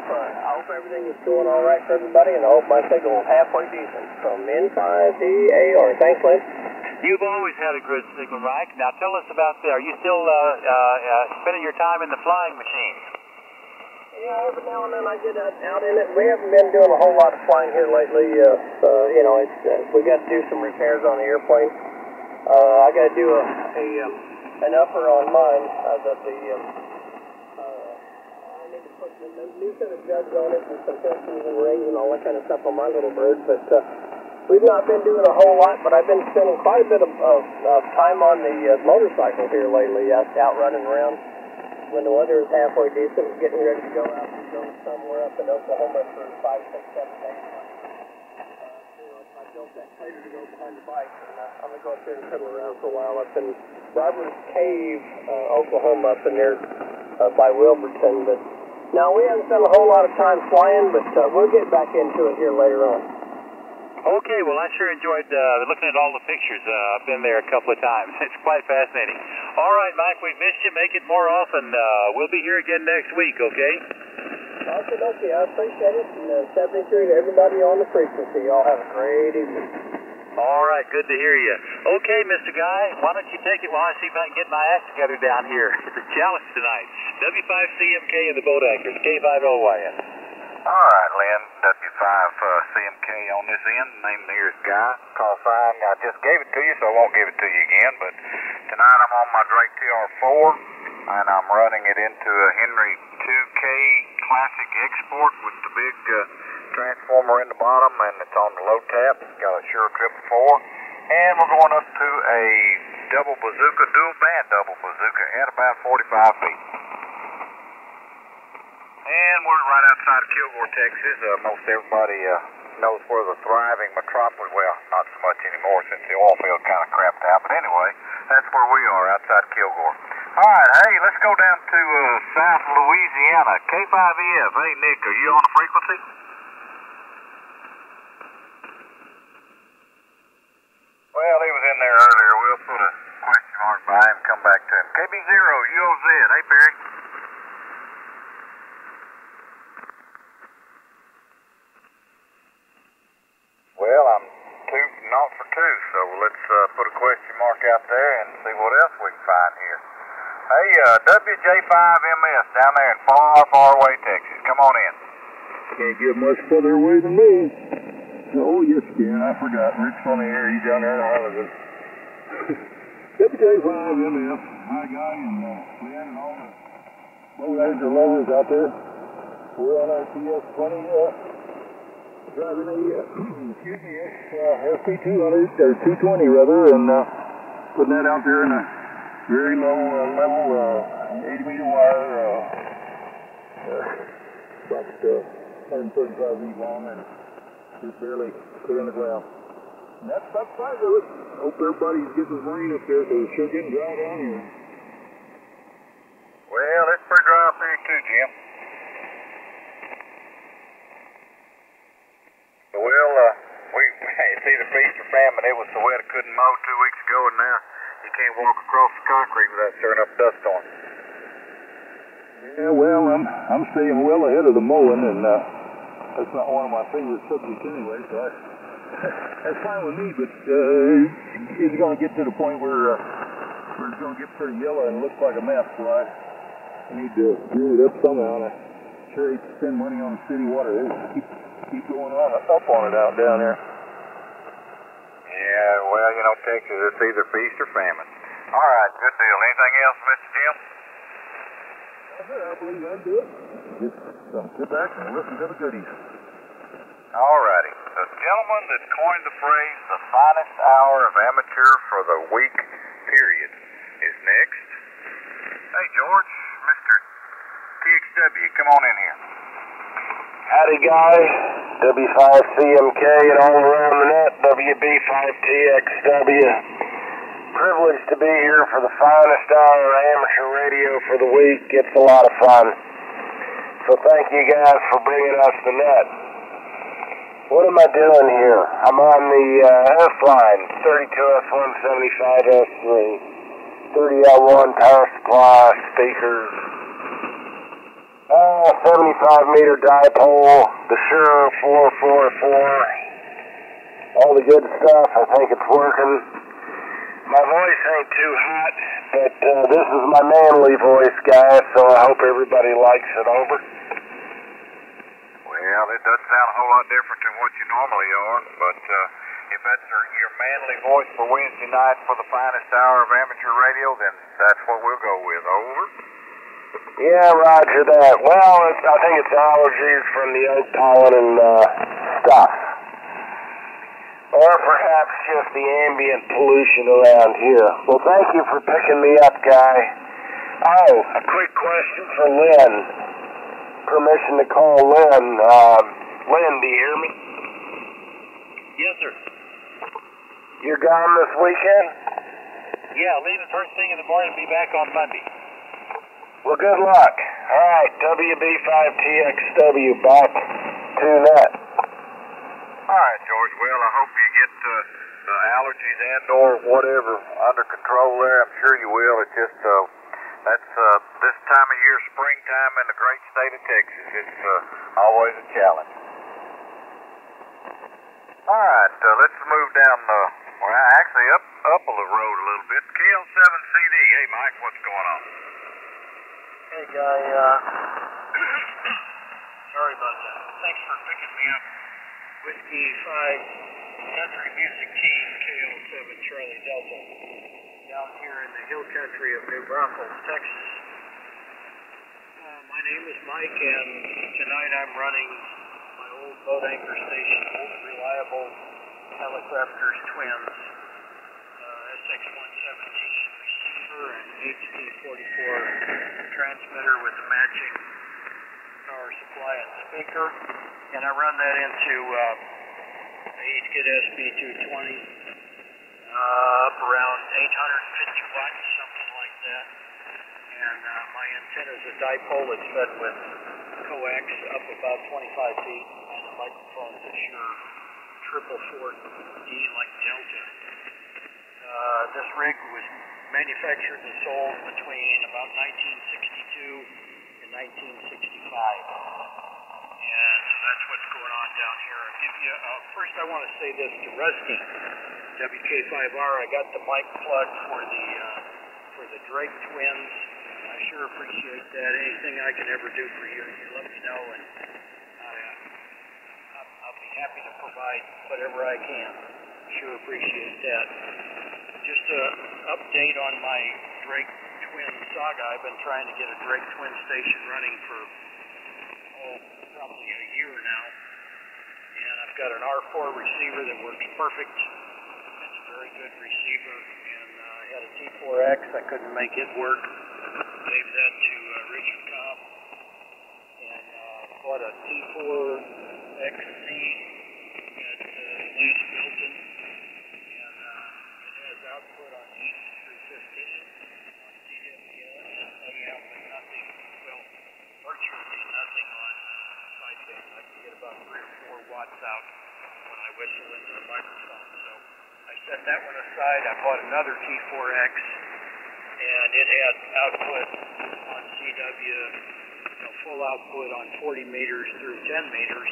hope everything is going all right for everybody, and I hope my signal is halfway decent from N5DAR. Thanks, Lynn. You've always had a good signal, Mike. Now tell us about are you still spending your time in the flying machine? Yeah, every now and then I get out in it. We haven't been doing a whole lot of flying here lately. We got to do some repairs on the airplane. I got to do an upper on mine. I need to put a new set of jugs on it and some pistons and rings and all that kind of stuff on my little bird. But we've not been doing a whole lot. But I've been spending quite a bit of time on the motorcycle here lately, out running around. When the weather is halfway decent, getting ready to go out and go somewhere up in Oklahoma for 5, 6, 7 days. I built that trailer to go behind the bike, and I'm going to go up there and pedal around for a while up in Robert's Cave, Oklahoma, up in there by Wilburton. But now we haven't spent a whole lot of time flying, but we'll get back into it here later on. Okay, well, I sure enjoyed looking at all the pictures. I've been there a couple of times. It's quite fascinating. All right, Mike, we've missed you. Make it more often. We'll be here again next week, okay? Okay, I appreciate it. And 73 to everybody on the frequency. Y'all have a great evening. All right, good to hear you. Okay, Mr. Guy, why don't you take it while I see if I can get my act together down here. It's a challenge tonight. W5CMK and the boat anchors, K5LYN. All right, Lynn, W5CMK on this end. Name there is Guy. Call sign. I just gave it to you, so I won't give it to you again. But tonight I'm on my Drake TR4, and I'm running it into a Henry 2K Classic Export with the big transformer in the bottom, and it's on the low tap. It's got a Shure 444. And we're going up to a dual band double bazooka at about 45 feet. And we're right outside of Kilgore, Texas. Most everybody knows where the thriving metropolis, well, not so much anymore since the oil field kind of crapped out, but anyway, that's where we are, outside of Kilgore. All right, hey, let's go down to South Louisiana, K5EF. Hey, Nick, are you on the frequency? Well, he was in there earlier. We'll put a question mark by him, come back to him. KB0, UOZ. Hey, Perry. Well, I'm 2 naught for 2, so let's put a question mark out there and see what else we can find here. Hey, WJ5MS down there in far, far away Texas. Come on in. Can't get much further away than me. Oh, yes, you can. I forgot. Rick's on the air. He's down there in Harlingen. WJ5MS. Hi, Guy, and Lynn, and all the boat lovers out there. We're on our TS20, driving a, SP200, or 220 rather, and putting that out there in a very low level, 80-meter wire, about 135 feet long, and just barely clear on the ground. And that's about the size of it. Hope everybody's getting the rain up there, because it's sure getting dry down here. Well, it's pretty dry up here too, Jim. Well, it's either feast or famine. It was so wet I couldn't mow 2 weeks ago, and now you can't walk across the concrete without stirring up dust on it. Yeah, well, I'm staying well ahead of the mowing, and that's not one of my favorite subjects anyway, so that's fine with me, but it's going to get to the point where it's going to get pretty yellow and look like a mess, so I need to clean it up somehow, and I sure hate to spend money on city water. keep going up on it out down there. Yeah, well, you know, Texas, it's either feast or famine. All right, good deal. Anything else, Mr. Jim? I believe I'd do it. Just sit back and listen to the goodies. All righty. The gentleman that coined the phrase, the finest hour of amateur for the week, period, is next. Hey, George, Mr. TXW, come on in here. Howdy, guys. W5CMK and all around the net, WB5TXW. Privileged to be here for the finest hour of amateur radio for the week. It's a lot of fun. So thank you guys for bringing us the net. What am I doing here? I'm on the S-line, 32S175S3, 30L1 power supply, speakers, 75-meter dipole, the Shure 444, all the good stuff. I think it's working. My voice ain't too hot, but this is my manly voice, guys, so I hope everybody likes it. Over. Well, it does sound a whole lot different than what you normally are, but if that's your manly voice for Wednesday night for the finest hour of amateur radio, then that's what we'll go with. Over. Yeah, roger that. Well, I think it's allergies from the oak pollen and stuff. Or perhaps just the ambient pollution around here. Well, thank you for picking me up, Guy. Oh, a quick question for Lynn. Permission to call Lynn. Lynn, do you hear me? Yes, sir. You're gone this weekend? Yeah, leaving first thing in the morning and be back on Monday. Well, good luck. All right, WB5TXW back to net. All right, George. Well, I hope you get the allergies and or whatever under control there. I'm sure you will. It's just that's this time of year, springtime in the great state of Texas. It's always a challenge. All right, let's move down. Actually up a little road a little bit. KL7CD. Hey, Mike, what's going on? Hey, Guy. Sorry about that. Thanks for picking me up. Whiskey 5 Country Music Team, KL7 Charlie Delta, down here in the hill country of New Braunfels, Texas. My name is Mike, and tonight I'm running my old boat anchor station, old reliable Helicrafters twins, SX117 receiver and HD44 transmitter with the matching power supply and speaker, and I run that into a 8-kit SB220 up around 850 watts, something like that. And my antenna is a dipole that's fed with coax up about 25 feet, and the microphone is a Shure 444D like Delta. This rig was manufactured and sold between about 1962 and 1965. And so that's what's going on down here. First I want to say this to Rusty, WK5R, I got the mic plug for the Drake twins. I sure appreciate that. Anything I can ever do for you, you let me know, and I'll be happy to provide whatever I can. Sure appreciate that. Just an update on my Drake twin saga. I've been trying to get a Drake twin station running for probably a year now, and I've got an R4 receiver that works perfect. It's a very good receiver, and I had a T4X. I couldn't make it work. Gave that to Richard Cobb, and bought a T4XC at last Milton, and it has output on 8315 on CWS, layout, but nothing, well, virtually nothing on sideband. I can get about 3 or 4 watts out when I whistle into the microphone. So I set that one aside. I bought another T4X, and it had output on CW, full output on 40 meters through 10 meters,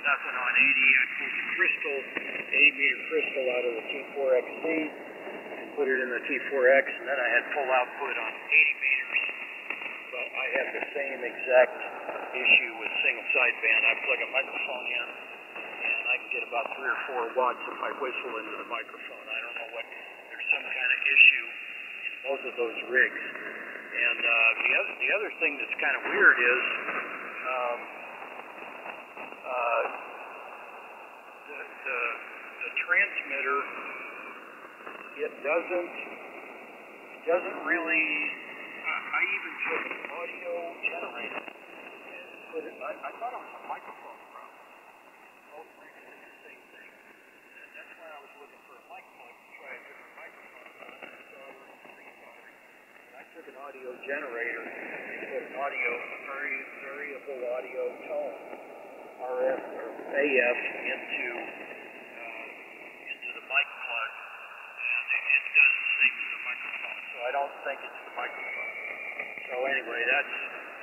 nothing on 80. I pulled the crystal, 80-meter crystal out of the T4XC and put it in the T4X, and then I had full output on 80 meters. But I had the same exact issue with single sideband. I plug a microphone in, and I can get about 3 or 4 watts if I whistle into the microphone. I don't know what, there's some kind of issue in both of those rigs. And the other thing that's kind of weird is the transmitter, it doesn't really, I even took an audio generator and put it, I thought it was a microphone problem. Both rigs did the same thing. And that's why I was looking for a mic plug to try a different microphone. I took an audio generator and put an audio, very variable audio tone, RF or AF into the mic plug, and it does the same as the microphone. So I don't think it's the microphone. So anyway, that's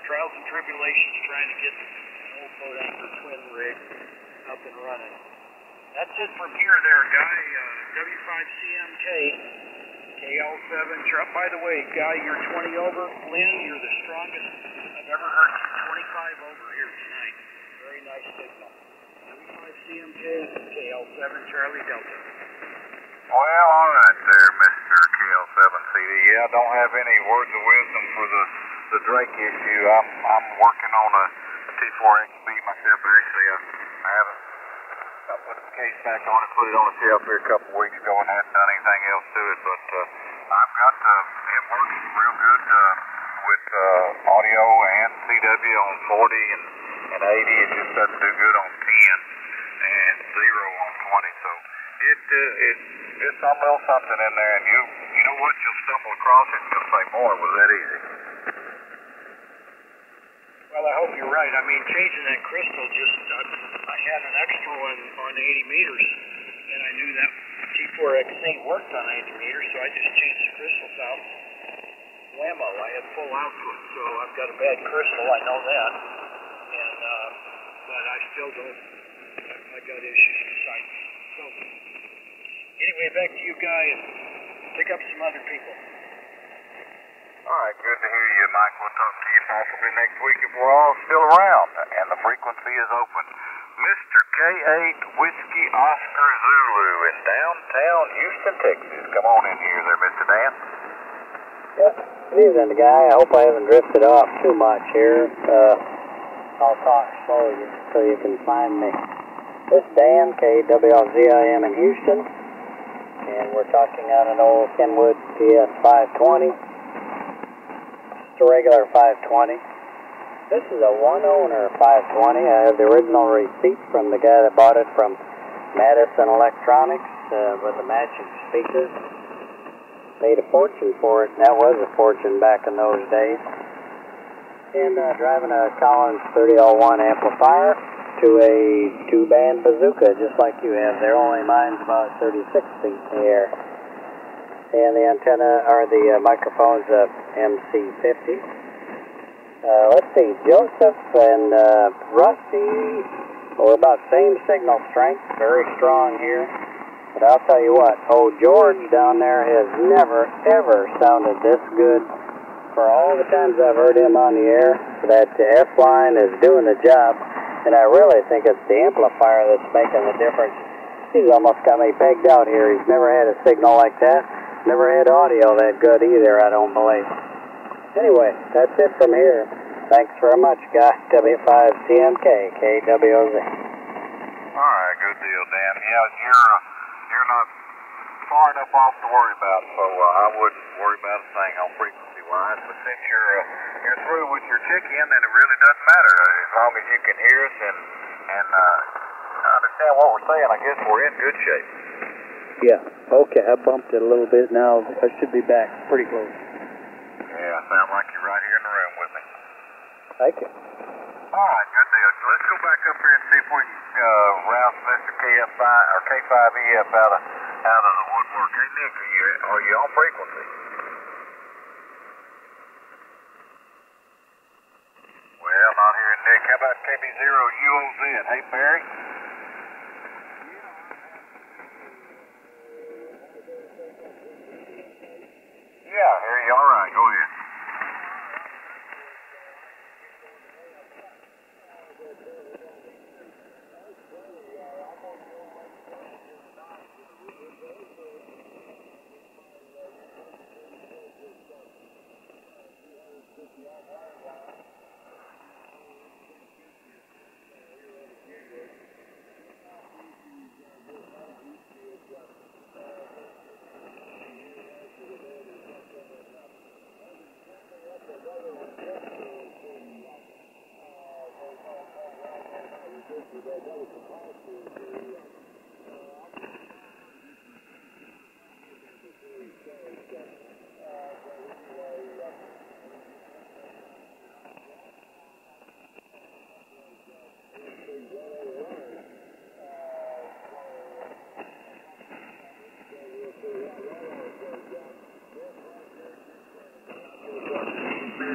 trials and tribulations trying to get an old BoatAnchor twin rig up and running. That's it from here there, Guy. W5CMK. KL7, by the way, Guy, you're 20 over. Lynn, you're the strongest I've ever heard you. 25 over here tonight. Very nice signal. W5CMK, KL7, Charlie Delta. Well, all right there, Mr. KL7CD. Yeah, I don't have any words of wisdom for the Drake issue. I'm working on a T4XB myself, but actually I haven't. I put the case back on it, put it on the shelf here a couple of weeks ago and hadn't done anything else to it, but I've got, it works real good with audio and CW on 40 and 80. It just doesn't do good on 10 and 0 on 20, so it's some little something in there, and you know what, you'll stumble across it and you'll say, boy, was that easy. Well, I hope you're right. I mean, changing that crystal just, I had an extra one on 80 meters, and I knew that T4XC worked on 80 meters, so I just changed the crystals out. Whammo, I had full output, so I've got a bad crystal, I know that. And, but I still don't, I got issues beside me. So, anyway, back to you, Guy, and pick up some other people. All right, good to hear you, Mike. We'll talk to you possibly next week if we're all still around and the frequency is open. Mr. K8 Whiskey Oscar Zulu in downtown Houston, Texas. Come on in here there, Mr. Dan. Yep. Good evening, Guy. I hope I haven't drifted off too much here. I'll talk slow so you can find me. This is Dan, KWLZIM in Houston, and we're talking on an old Kenwood PS 520. A regular 520. This is a one-owner 520. I have the original receipt from the guy that bought it from Madison Electronics with the matching speakers. Paid a fortune for it, and that was a fortune back in those days. And driving a Collins 3001 amplifier to a 2-band bazooka, just like you have there, only mine's about 36 feet in the air. And the antenna, or the microphone's a MC50. Let's see, Joseph and Rusty, we're about same signal strength, very strong here. But I'll tell you what, old George down there has never, ever sounded this good. For all the times I've heard him on the air, that F-line is doing the job. And I really think it's the amplifier that's making the difference. He's almost got me pegged out here. He's never had a signal like that. Never had audio that good either, I don't believe. Anyway, that's it from here. Thanks very much, Guy. W5CMK, KWOZ. All right, good deal, Dan. Yeah, you're not far enough off to worry about, so I wouldn't worry about a thing on frequency-wise. But since you're through with your check-in, then it really doesn't matter. As long as you can hear us and understand what we're saying, I guess we're in good shape. Yeah, okay, I bumped it a little bit now. I should be back pretty close. Yeah, sound like you're right here in the room with me. Thank you. All right, good deal. Let's go back up here and see if we can rouse Mr. K5 or K5EF out of the woodwork. Hey, Nick, are you on frequency? Well, not hearing Nick. How about KB0UOZ? Hey, Barry? Yeah, hear you. All right, go ahead.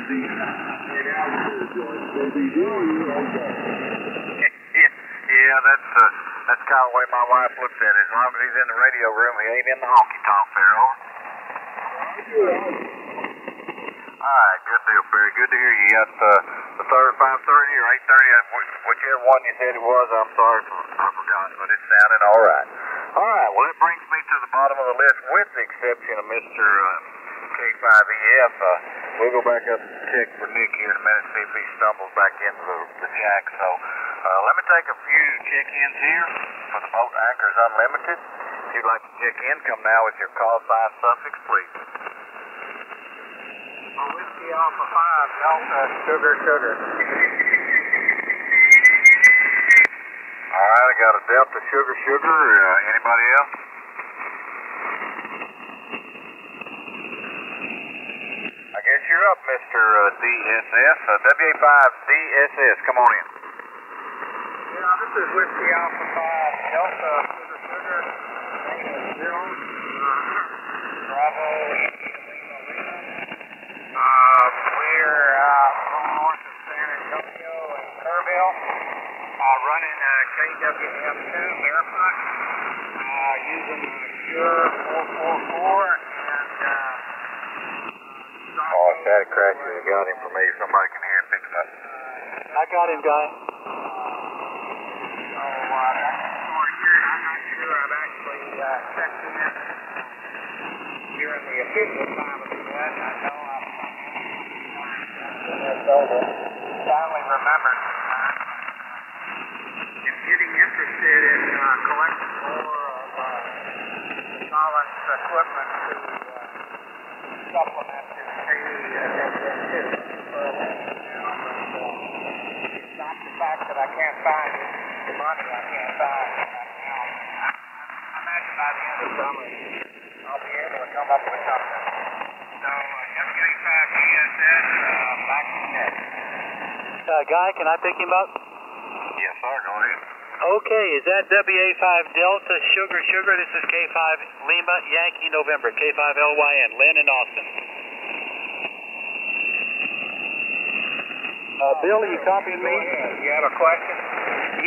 Yeah, that's kind of the way my wife looks at it. As long as he's in the radio room, he ain't in the honky-tonk there, over. Alright, good deal, Perry. Good to hear you. You got the third 5:30 or 8:30, whichever one you said it was. I'm sorry, I forgot, but it sounded alright. Alright, well, it brings me to the bottom of the list with the exception of Mr. K5EF. We'll go back up and check for Nick here in a minute, see if he stumbles back into the jack. So, let me take a few check-ins here for the Boat Anchors Unlimited. If you'd like to check in, come now with your call sign suffix, please. Whiskey Alpha 5, Delta, sugar. Alright, I got a Delta sugar. Anybody else? I guess you're up, Mr. DSS. WA5 DSS, come on in. Yeah, this is Whiskey Alpha 5, Delta, sugar, Zero, Bravo, we're north of San Antonio and Kerrville, running KWM2 barefoot, using Shure 444 and Oh, static crashes. I got him for me. Somebody can hear him pick him up. I got him, guy. So, I'm not sure I've actually checked in during the official time of the event. I know finally remembered getting interested in collecting more of the Collins equipment to supplement this KWM2. It's not the fact that I can't find it, the money I can't find right now. I imagine by the end of summer I'll be able to come up with something. So, WA5 DSS, back to the net. Guy, can I pick him up? Yes, sir. Go ahead. Okay, is that WA5 Delta Sugar? This is K5 Lima Yankee November, K5 LYN, Lynn and Austin. Bill, are you copying me? You have a question?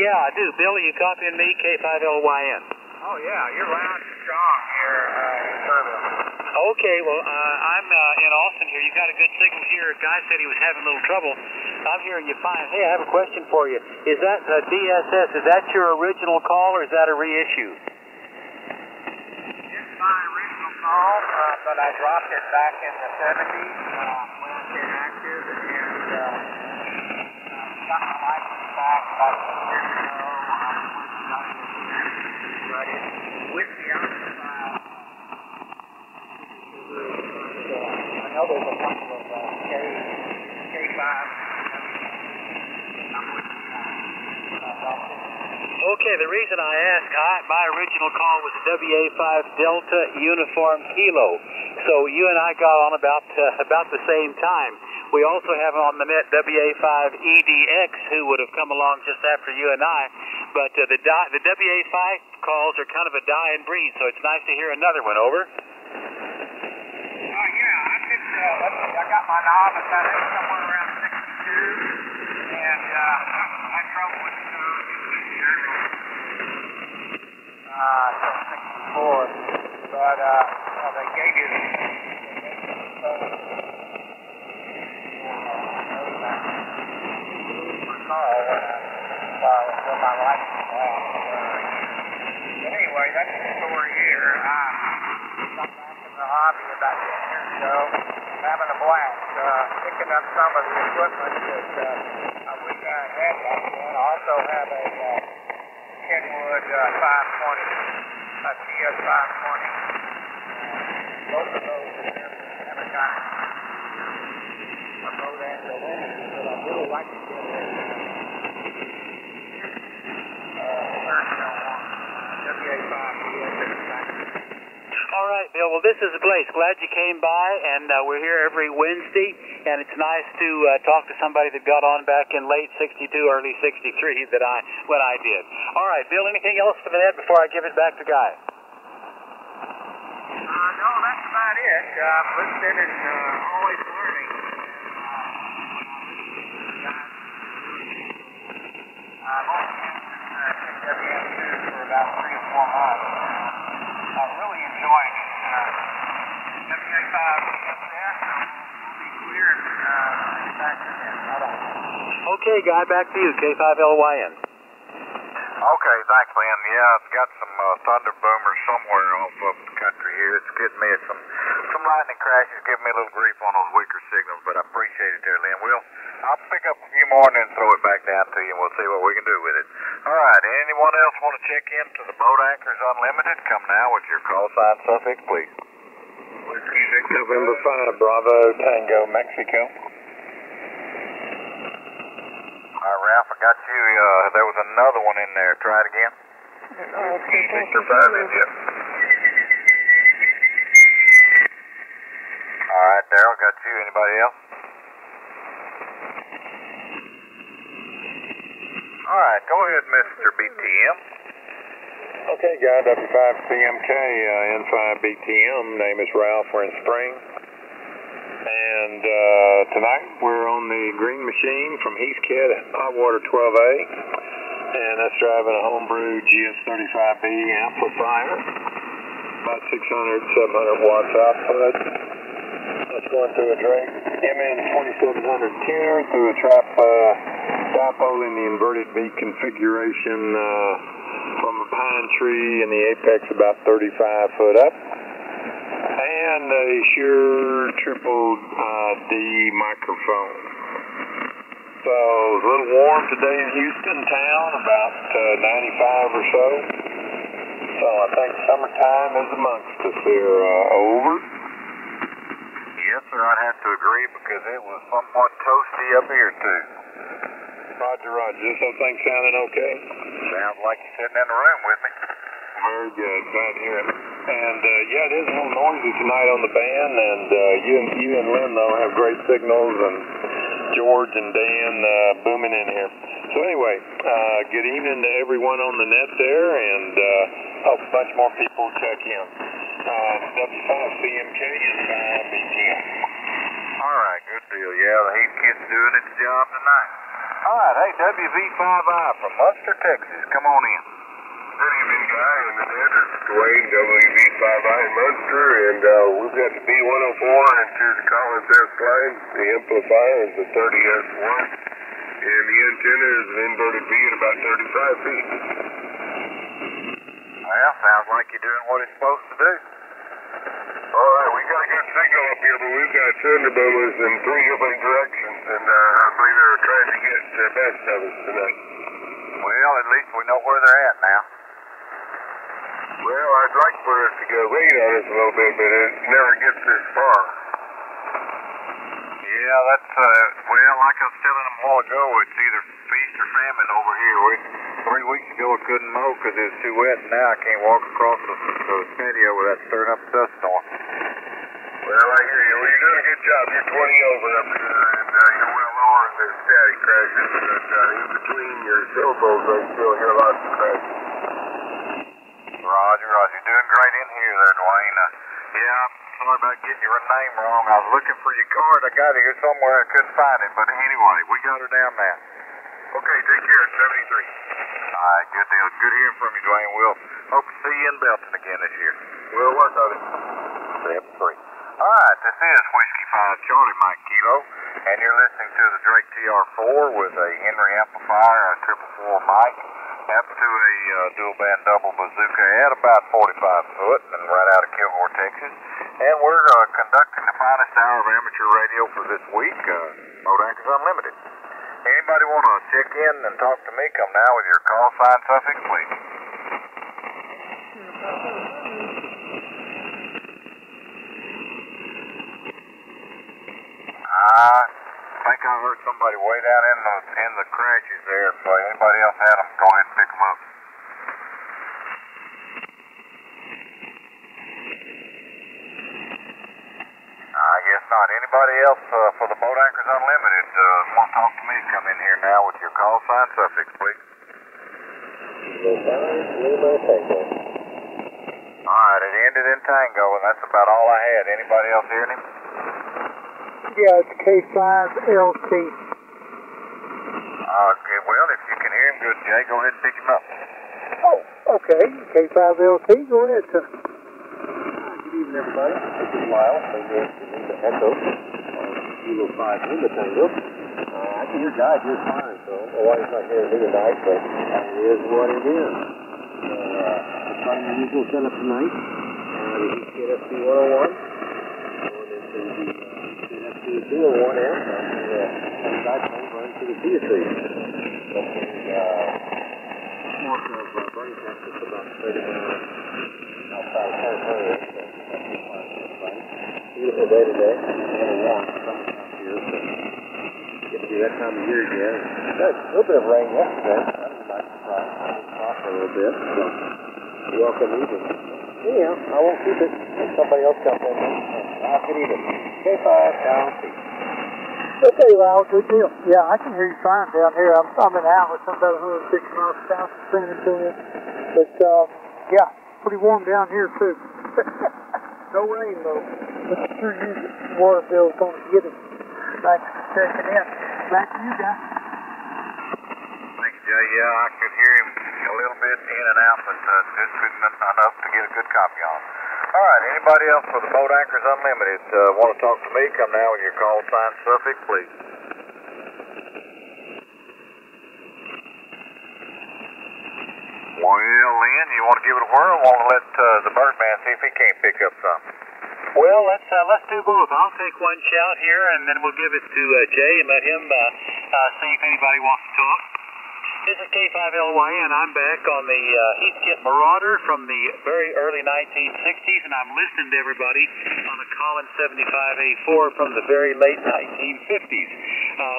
Yeah, I do. Bill, are you copying me? K5 LYN. Oh, yeah, you're loud and strong here in Kerrville. Okay, well, I'm in Austin here. You got a good signal here. A guy said he was having a little trouble. I'm hearing you fine. Hey, I have a question for you. Is that DSS, is that your original call or is that a reissue? It's my original call, but I dropped it back in the 70s when it came active, and got my license back about 2 years ago. But it's Whiskey Alpha 5. I know there's a couple of K5. Okay, the reason I ask, my original call was WA5 Delta Uniform Kilo. So you and I got on about the same time. We also have on the net WA5 EDX, who would have come along just after you and I. But the WA5 calls are kind of a dying breed, so it's nice to hear another one. Over. I got my knob at that somewhere around 62, and I had trouble with the till 64, but they gave you my call when my license out. Anyway, that's the story here. Got back in the hobby about 10 years ago, having a blast, picking up some of the equipment that I wish I had back then. I also have a Kenwood 520, a TS 520. Both of those haven't got a BoatAnchorNet, but I really like to get a WA5 TS. All right, Bill. Well, this is Blaze. Glad you came by, and we're here every Wednesday, and it's nice to talk to somebody that got on back in late 62, early 63 when I did. All right, Bill, anything else for the net before I give it back to Guy? No, that's about it. I'm listening and always learning. I've only used this WM2 for about 3 or 4 months. I'm really enjoying it. WA5 up there, so we'll be clear and back to that. Okay, Guy, back to you, K5LYN. Okay, thanks, Lynn. Yeah, it's got some thunder boomers somewhere off of the country here. It's getting me some lightning crashes, giving me a little grief on those weaker signals, but I appreciate it there, Lynn. I'll pick up a few more and then throw it back down to you, and we'll see what we can do with it. All right, anyone else want to check in to the Boat Anchors Unlimited? Come now with your call sign suffix, please. November 5, Bravo, Tango, Mexico. All right, Ralph, I got you. There was another one in there. Try it again. Victor 5, India. All right, Daryl, got you. Anybody else? All right, go ahead, Mr. BTM. Okay, guy, W5CMK, N5BTM. Name is Ralph. We're in Spring. And tonight we're on the Green Machine from Heathkit, Hot Water 12A. And that's driving a homebrew GS35B amplifier. About 600, 700 watts output. That's going through a Drake MN2700 tuner through a dipole in the inverted V configuration from a pine tree in the apex about 35 foot up. And a Shure triple D microphone. So it's a little warm today in Houston town, about 95 or so. So I think summertime is amongst us here. Over. Yes, sir, I'd have to agree because it was somewhat toasty up here, too. Roger, roger. This whole thing sounding okay? Sounds like you're sitting in the room with me. Very good. Glad to hear it. And, yeah, it is a little noisy tonight on the band, and you and Lynn, though, have great signals, and George and Dan booming in here. So anyway, good evening to everyone on the net there, and hope a bunch more people check in. W5CMK and 5BTM. All right, good deal. Yeah, the Heathkit's doing its job tonight. All right, hey, WV5I from Munster, Texas. Come on in. Good evening, Guy, and the net is Dwayne, WV5I in Munster, and we've got the B104 into the Collins S line. The amplifier is the 30S1, and the antenna is an inverted V at about 35 feet. Well, sounds like you're doing what it's supposed to do. All right, we got a good signal up here, but we've got thunder boomers in 3 different directions, and I believe they're trying to get the best of us tonight. Well, at least we know where they're at now. Well, I'd like for it to go rain on us a little bit, but it never gets this far. Yeah, that's, well, like I was telling them a while ago, it's either feast or famine over here. 3 weeks ago I couldn't mow because it was too wet, and now I can't walk across the patio without stirring up dust storm. Well, I hear you. Well, you're doing a good job. You're 20 over up here, and you're well lower than the static crashes, but in between your syllables, I still hear lots of crashes. Roger, doing great in here there, Dwayne. Yeah, I'm sorry about getting your name wrong. I was looking for your card. I got it here somewhere. I couldn't find it, but anyway, we got her down now. Okay, take care. 73. All right, good deal. Good hearing from you, Dwayne. We'll hope to see you in Belton again this year. We'll work on it. 73. All right, this is Whiskey 5 Charlie Mike Kilo, and you're listening to the Drake TR4 with a Henry amplifier, a 444 mic, up to a dual band double bazooka at about 45 foot, and right out of Kilgore, Texas. And we're conducting the finest hour of amateur radio for this week, Boat Anchors Unlimited. Anybody want to check in and talk to me? Come now with your call sign suffix, please. I think I heard somebody way down in the crashes there. If anybody else had them, go ahead and pick them up. I guess not. Anybody else for the Boat Anchors Unlimited want to talk to me? Come in here now with your call sign suffix, please. All right, it ended in Tango, and that's about all I had. Anybody else hearing him? Yeah, it's K5LT. Okay, well, if you can hear him good Jay. Go ahead and pick him up. Oh, okay. K5LT, go ahead, sir. Good evening, everybody. This is Lyle. They need the Echo on Kilo 5 in the Tango. I can hear Guy just fine, so my wife's not hearing me tonight, but it is what it is. We're trying the usual setup tonight. The KFC 101 going into the KFC 201 there. And the diphone running to the TSC. North of Bernie, Texas, about 30 miles outside of San Antonio. Beautiful day today. A little warm. Summertime here, so get to be that time of year again. Got a little bit of rain yesterday. That was a nice surprise. I was off for a little bit. So, welcome evening. Anyhow, I won't keep it. Let somebody else jump in. Have a good evening. K5 down. Okay, Lyle, good deal. Yeah, I can hear you fine down here. I'm in Atlas. I'm about 106 miles south of San Antonio. But, yeah, pretty warm down here, too. No rain, though. But I'm sure you water bill's going to get it. Thanks for checking in. Back to you guys. Thank you, Jay. Yeah, I could hear him a little bit in and out, but just couldn't enough to get a good copy on. All right, anybody else for the Boat Anchors Unlimited want to talk to me? Come now with your call sign suffix, please. Well, Lynn, you want to give it a whirl? I want to let the Birdman see if he can't pick up something. Well, let's do both. I'll take one shout here, and then we'll give it to Jay and let him see if anybody wants to talk. This is K5LY, and I'm back on the Heathkit Marauder from the very early 1960s, and I'm listening to everybody on the Collins 75A4 from the very late 1950s.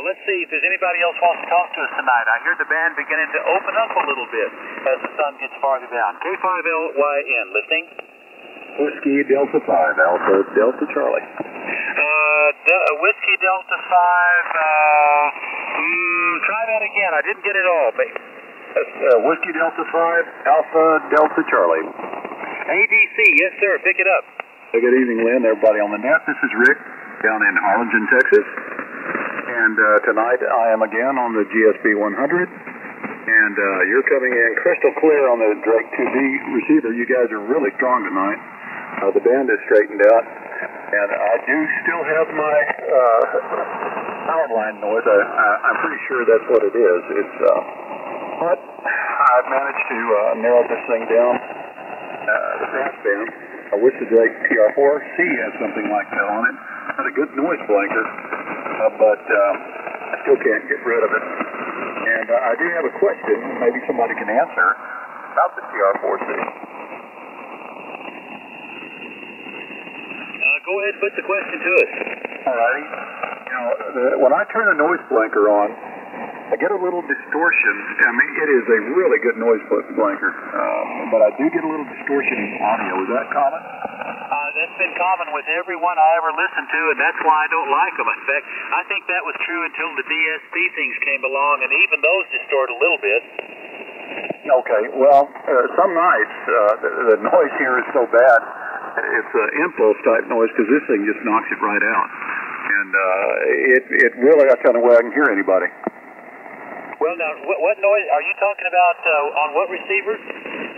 Let's see if there's anybody else wants to talk to us tonight. I hear the band beginning to open up a little bit as the sun gets farther down. K5LYN, listening. Whiskey Delta 5, Alpha Delta Charlie. Whiskey Delta 5, try that again. I didn't get it all. Whiskey Delta 5, Alpha Delta Charlie. ADC, yes sir, pick it up. Good evening, Lynn, everybody on the net. This is Rick down in Harlingen, Texas. And tonight I am again on the GSB 100. And you're coming in crystal clear on the Drake 2D receiver. You guys are really strong tonight. The band is straightened out. And I do still have my power line noise. I'm pretty sure that's what it is. But I've managed to narrow this thing down. The passband. I wish the Drake TR4C had something like that on it. Had a good noise blanker, but I still can't get rid of it. And I do have a question, maybe somebody can answer, about the TR4C. Go ahead and put the question to us. Alrighty. You know, when I turn the noise blanker on, I get a little distortion. I mean, it is a really good noise blanker, but I do get a little distortion in audio. Is that common? That's been common with everyone I ever listened to, and that's why I don't like them. In fact, I think that was true until the DSP things came along, and even those distort a little bit. Okay, well, some nights the noise here is so bad, it's an impulse type noise because this thing just knocks it right out. And it really, that's the only way I can hear anybody. Well, now, what noise are you talking about on what receiver?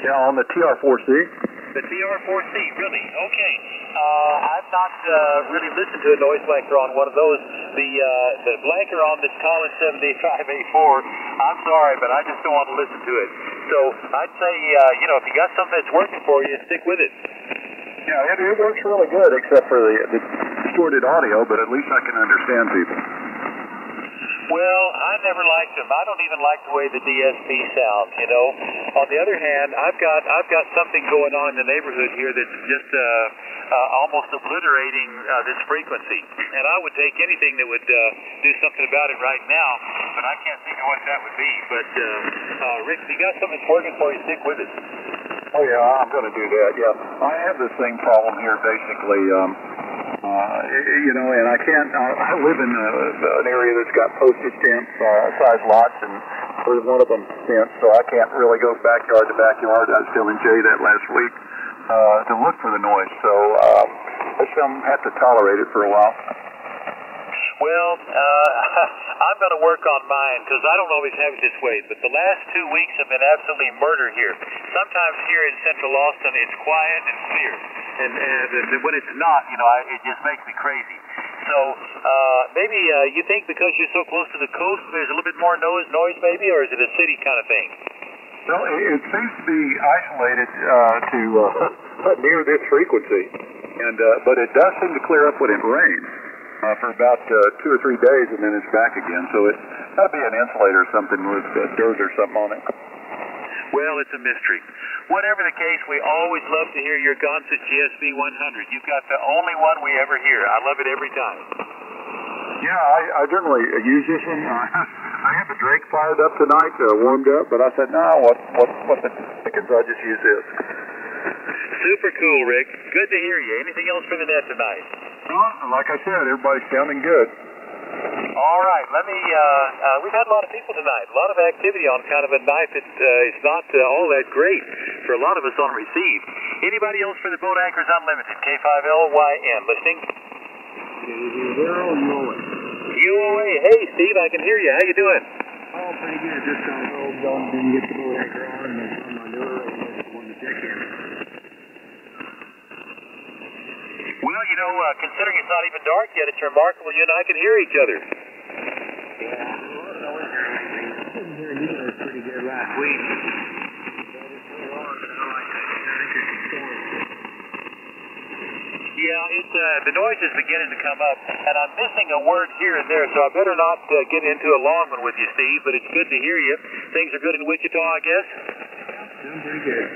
Yeah, on the TR4C. The TR4C, really? Okay. I've not really listened to a noise blanker on one of those. The blanker on this Collins 75A4, I'm sorry, but I just don't want to listen to it. So I'd say, if you got something that's working for you, stick with it. Yeah, it works really good, except for the distorted audio, but at least I can understand people. Well, I never liked them. I don't even like the way the DSP sounds, On the other hand, I've got something going on in the neighborhood here that's just almost obliterating this frequency. And I would take anything that would do something about it right now, but I can't think of what that would be. But, Rick, if you got something that's working for you, stick with it. Oh, yeah, I'm going to do that, yeah. I have the same problem here, basically. And I can't, I live in an area that's got postage stamp size lots, and there's one of them fenced, so I can't really go backyard to backyard. I was telling Jay that last week to look for the noise, so I just have to tolerate it for a while. Well, I'm going to work on mine because I don't always have it this way. But the last 2 weeks have been absolutely murder here. Sometimes here in Central Austin, it's quiet and clear. And when it's not, you know, it just makes me crazy. So maybe you think because you're so close to the coast, there's a little bit more noise maybe, or is it a city kind of thing? Well, it seems to be isolated to near this frequency, and but it does seem to clear up when it rains for about 2 or 3 days, and then it's back again. So it's got to be an insulator or something with dirt or something on it. Well, it's a mystery. Whatever the case, we always love to hear your Gonset GSB 100. You've got the only one we ever hear. I love it every time. Yeah, I generally use this one. I have the Drake fired up tonight, warmed up, but I said, no, what the dickens, I'll just use this. Super cool, Rick. Good to hear you. Anything else for the net tonight? Like I said, everybody's sounding good. All right, we've had a lot of people tonight, a lot of activity on kind of a night that is not all that great for a lot of us on receive. Anybody else for the Boat Anchors Unlimited, K5LYN, listening? UOA. Hey, Steve, I can hear you. How you doing? Oh, pretty good. Just on hold, didn't get the boat anchor on, and it's on my lure, and just wanted to check in. Well, you know, considering it's not even dark yet, it's remarkable you and I can hear each other. Yeah, I wasn't hearing you guys pretty good last week. Yeah, the noise is beginning to come up, and I'm missing a word here and there, so I better not get into a long one with you, Steve, but it's good to hear you. Things are good in Wichita, I guess? Doing pretty good.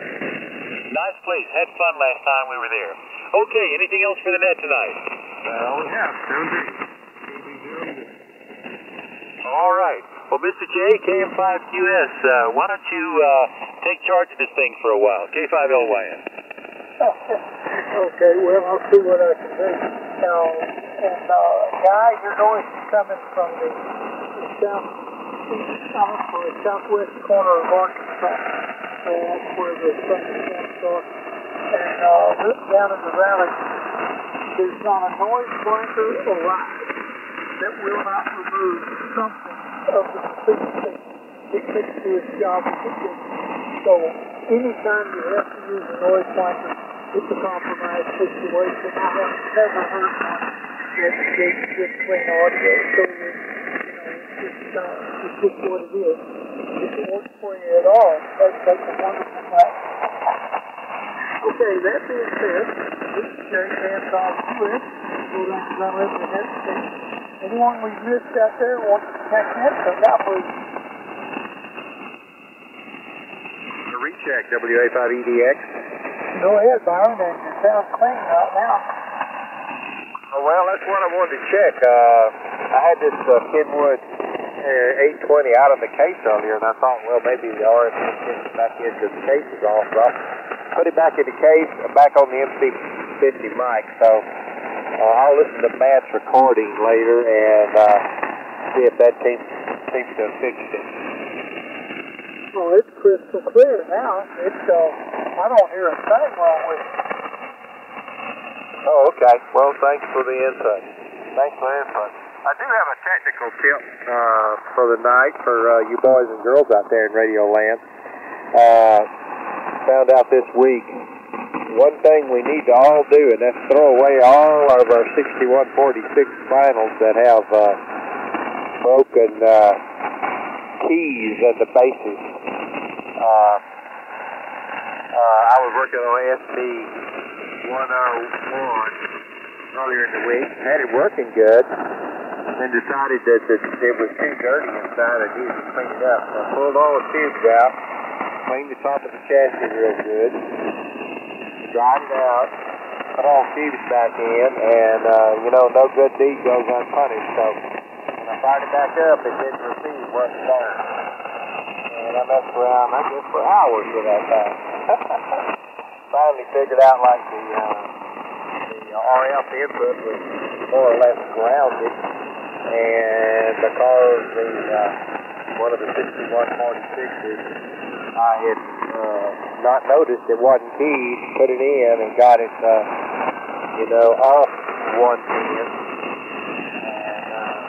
Nice place. Had fun last time we were there. Okay, anything else for the net tonight? Well, yeah, sounds good. All right. Well, Mr. J, KM5QS, why don't you take charge of this thing for a while? K5LYN. Okay, well, I'll see what I can do. Guy, your noise is coming from the southwest corner of Arkansas. That's where the thunderstorms are. And down in the valley, there's not a noise blanker alive that will not remove something of the frequency. It takes to its job as it gets. So anytime you have to use a noise blanker, it's a compromised situation. I have never heard one that gets good clean audio. So it's just what it is. If it works for you at all, that's a wonderful thing. Okay, that being said, this is Jerry Hancock, U.S. BoatAnchorNet Unlimited Station. Anyone we've missed out there wants to check in, come out, please. Recheck, WA5EDX. Go ahead, Byron, and it sounds clean right now. Oh, well, that's what I wanted to check. I had this Kenwood 820 out of the case earlier, and I thought, well, maybe the RF gets back into the case is off. So I put it back in the case, back on the MC50 mic. So I'll listen to Matt's recording later and see if that seems to have fixed it. Oh, it's crystal clear now. I don't hear a thing wrong with it. Oh, okay. Well, thanks for the insight. I do have a technical tip for the night for you boys and girls out there in Radio Land. Found out this week, one thing we need to all do, and that's throw away all of our 6146 finals that have broken keys at the bases. I was working on SB 101 earlier in the week, had it working good, and decided that it was too dirty inside and needed to clean it up. So I pulled all the tubes out, cleaned the top of the chassis real good, dried it out, put all the tubes back in, and no good deed goes unpunished. So when I fired it back up, it didn't receive what it started. And I messed around, I guess, for hours with that thing. Finally figured out like the RF input was more or less grounded, and because one of the 6146s I had not noticed it wasn't keyed, put it in and got it off 110, and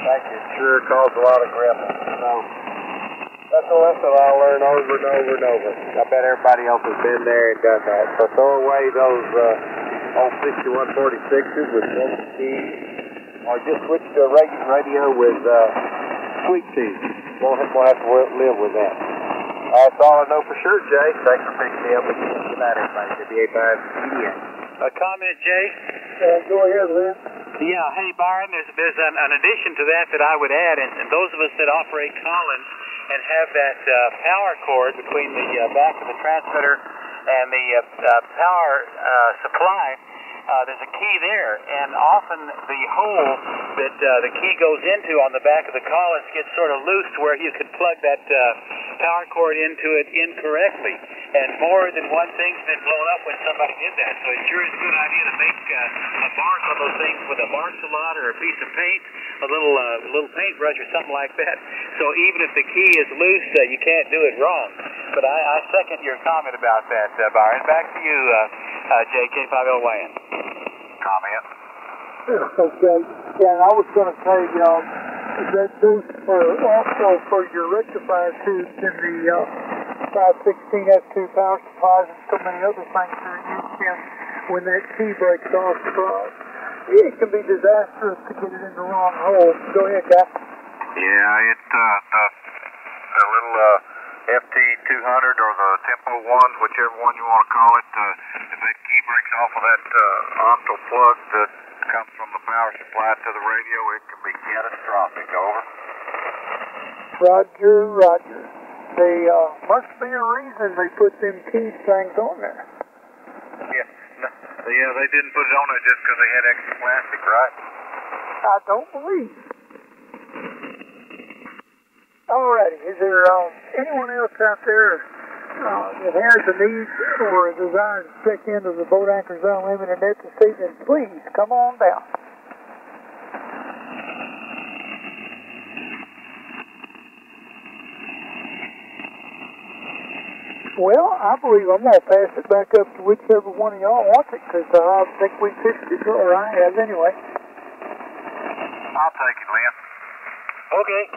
That can sure cause a lot of gremlins. So that's a lesson I learned over and over and over. I bet everybody else has been there and done that. So throw away those old 6146s with broken keys, or just switch to a regular radio with sweet tea. We'll have to live with that. That's all I know for sure, Jay. Thanks for picking me up. Good night, everybody. WA5 EDA. A comment, Jay? Go ahead, Lynn. Yeah, hey, Byron, there's an addition to that I would add, and those of us that operate Collins and have that power cord between the back of the transmitter and the power supply, there's a key there, and often the hole that the key goes into on the back of the Collins gets sort of loose to where you could plug that power cord into it incorrectly, and more than one thing's been blown up when somebody did that, so it sure is a good idea to make a mark on those things with a mark salon or a piece of paint, a little paintbrush or something like that, so even if the key is loose, you can't do it wrong. But I second your comment about that, Byron. Back to you, JK5LYN. Comment? Okay. Yeah, and I was going to say, that goes also for your rectifier tubes in the 516 F2 power supplies and so many other things that are used in when that key breaks off. It can be disastrous to get it in the wrong hole. Go ahead, guy. Yeah, the little FT200 or the Tempo 1, whichever one you want to call it, if that key breaks off of that octal plug that comes from the power supply to the radio, it can be catastrophic. Over. Roger. There must be a reason they put them key things on there. Yeah, they didn't put it on there just because they had extra plastic, right? I don't believe. Alrighty, is there anyone else out there that has a need or a desire to check into the Boat Anchors Unlimited net this evening? Please come on down. Well, I believe I'm going to pass it back up to whichever one of y'all wants it, because I think we fixed it, or I have anyway. I'll take it, Lynn. Okay.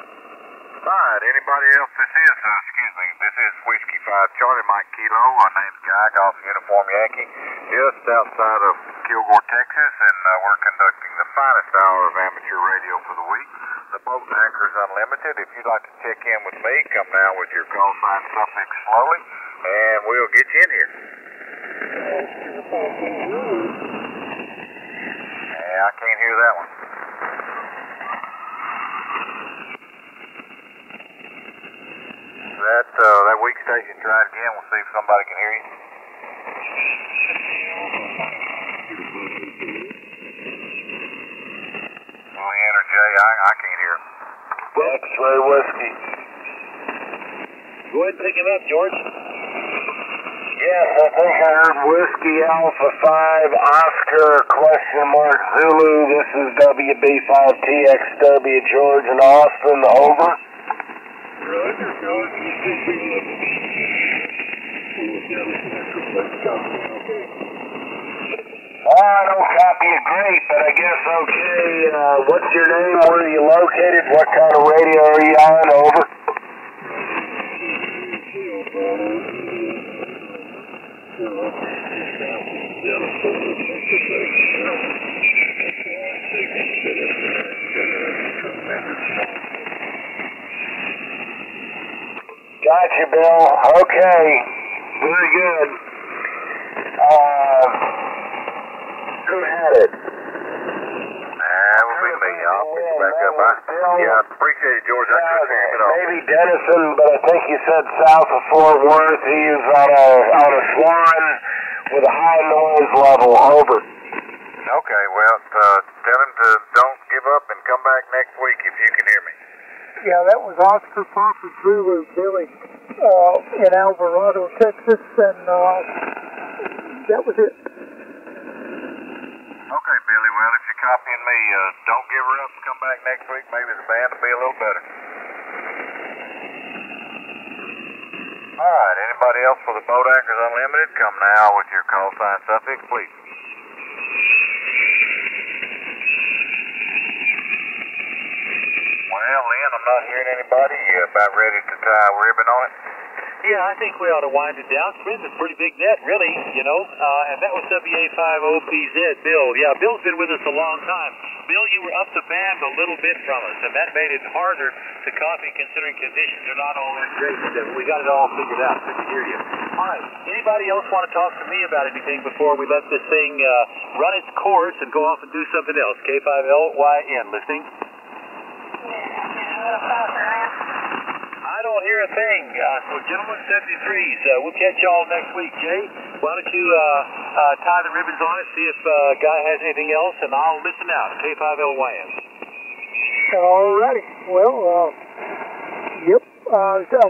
All right, anybody else? This is Whiskey 5 Charlie Mike Kilo. My name's Guy, Golf Uniform Yankee, just outside of Kilgore, Texas, and we're conducting the finest hour of amateur radio for the week, the Boat Anchors Unlimited. If you'd like to check in with me, come down with your call sign suffix slowly, and we'll get you in here. Yeah, I can't hear that one. That weak station, try it again. We'll see if somebody can hear you. Lynn or Jay, I can't hear. X-ray whiskey. Go ahead and pick him up, George. Yes, I think I heard Whiskey Alpha 5 Oscar Zulu. This is WB5TXW George in Austin. Over. Roger, George. I don't copy you great, but I guess okay. What's your name? Where are you located? What kind of radio are you on? Over. Gotcha, Bill. Okay. Very good. Who had it? That would be me. I'll pick it back up. I appreciate it, George. I couldn't hear him at all. Maybe Dennison, but I think you said south of Fort Worth. He is on a swan with a high noise level. Over. Okay, well, tell him to don't give up and come back next week if you can hear me. Yeah, that was Oscar Papa Zulu Billy in Alvarado, Texas, and that was it. Okay, Billy, well, if you're copying me, don't give her up and come back next week. Maybe the band will be a little better. All right, anybody else for the Boat Anchors Unlimited, come now with your call sign suffix, please. Well, Lynn, I'm not hearing anybody. You about ready to tie a ribbon on it? Yeah, I think we ought to wind it down. It's a pretty big net, really, you know. And that was WA5OPZ, Bill. Yeah, Bill's been with us a long time. Bill, you were up the band a little bit from us, and that made it harder to copy considering conditions are not all that great. We got it all figured out. Good to hear you. All right. Anybody else want to talk to me about anything before we let this thing run its course and go off and do something else? K5LYN, listening? I don't hear a thing. So, gentlemen, 73s, we'll catch y'all next week. Jay, why don't you tie the ribbons on it, see if Guy has anything else, and I'll listen out. K5LYN. All righty. Well, yep.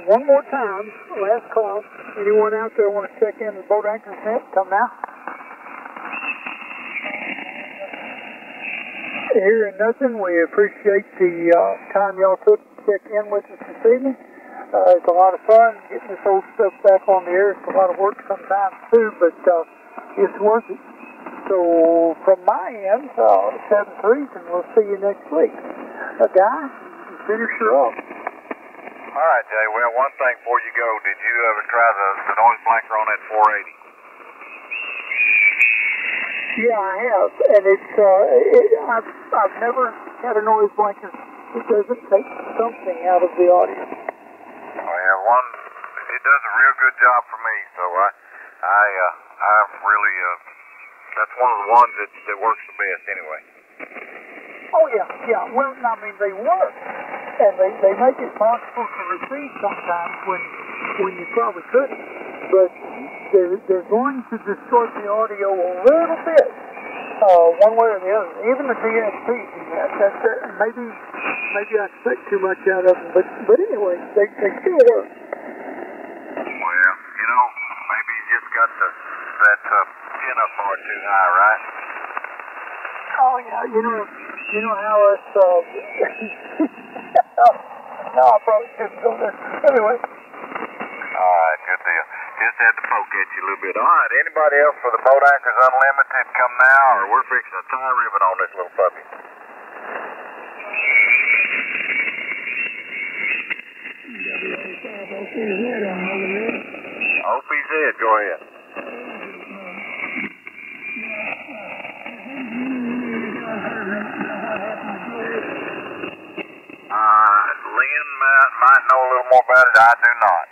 One more time, last call. Anyone out there want to check in the BoatAnchorNet? Come now. Hearing nothing, we appreciate the time y'all took to check in with us this evening. It's a lot of fun getting this old stuff back on the air. It's a lot of work sometimes too, but it's worth it. So from my end, 7-3s, and we'll see you next week. Guy, finish her up. All right, Jay. Well, one thing before you go, did you ever try the noise blanker on that 480? Yeah, I have, and I've never had a noise blanker. It doesn't take something out of the audio. Well, it does a real good job for me, so I really, that's one of the ones that works the best anyway. Oh, yeah. Well, I mean, they work, and they make it possible to receive sometimes when you probably couldn't, but they're going to distort the audio a little bit, one way or the other. Even the DSP, maybe I expect too much out of them, but anyway, they still work. Well, you know, maybe you just got that pin-up bar too high, right? Oh yeah, you know how it's no, I probably shouldn't go there. Anyway. All right, good deal. Just had to poke at you a little bit. All right, anybody else for the Boat Anchors Unlimited come now, or we're fixing to tie a ribbon on this little puppy? OPZ, go ahead. Lynn might know a little more about it. I do not.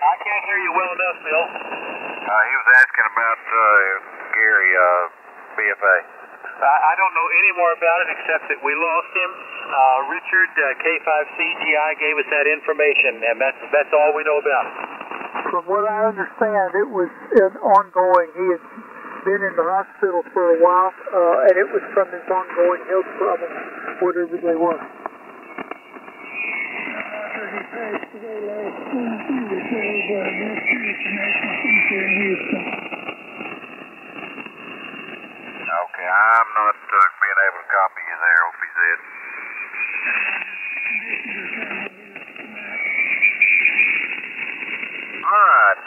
I can't hear you well enough, Bill. He was asking about Gary, BFA. I don't know any more about it except that we lost him. Richard, K5CGI, gave us that information, and that's all we know about it. From what I understand, it was an ongoing. He had been in the hospital for a while, and it was from his ongoing health problems, whatever they were. Okay, I'm not being able to copy you there, OPZ. All right,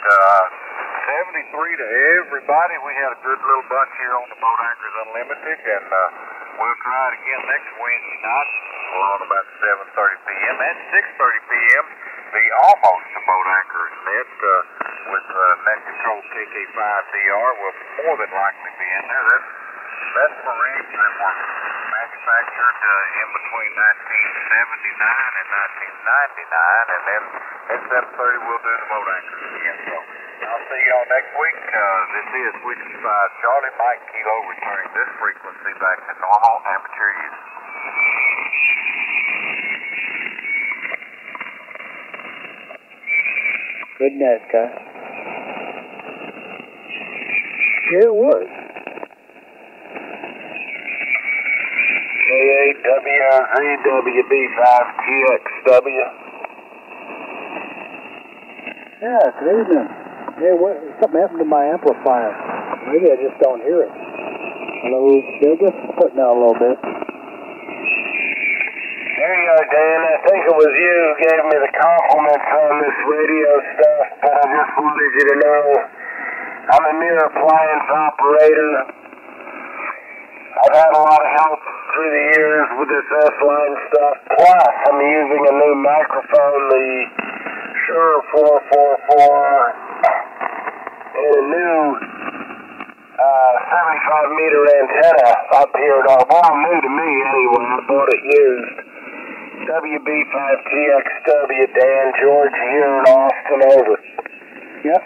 73 to everybody. We had a good little bunch here on the Boat Anchors Unlimited, and we'll try it again next Wednesday night around about 7:30 p.m. and 6:30 p.m. The almost the Boat Anchors Net with Net Control KK5DR will more than likely be in there. That's for rigs that were manufactured in between 1979 and 1999, and then at 7:30 we'll do the Boat Anchors again. So I'll see y'all next week. This is Whiskey 5 Charlie Mike Kilo returning this frequency back to normal amateur use. Good net, guy. Yeah, it was. AWB5TXW. Yeah, good evening. Hey, something happened to my amplifier. Maybe I just don't hear it. Hello, Sugar? Putting out a little bit. There you are, Dan. I think it was you who gave me the compliments on this radio stuff, but I just wanted you to know I'm a mere appliance operator. I've had a lot of help through the years with this S-Line stuff. Plus, I'm using a new microphone, the Shure 444, and a new 75-meter antenna up here. Well, new to me anyway. I bought it used. WB5TXW, Dan, George, here in Austin, over. Yep.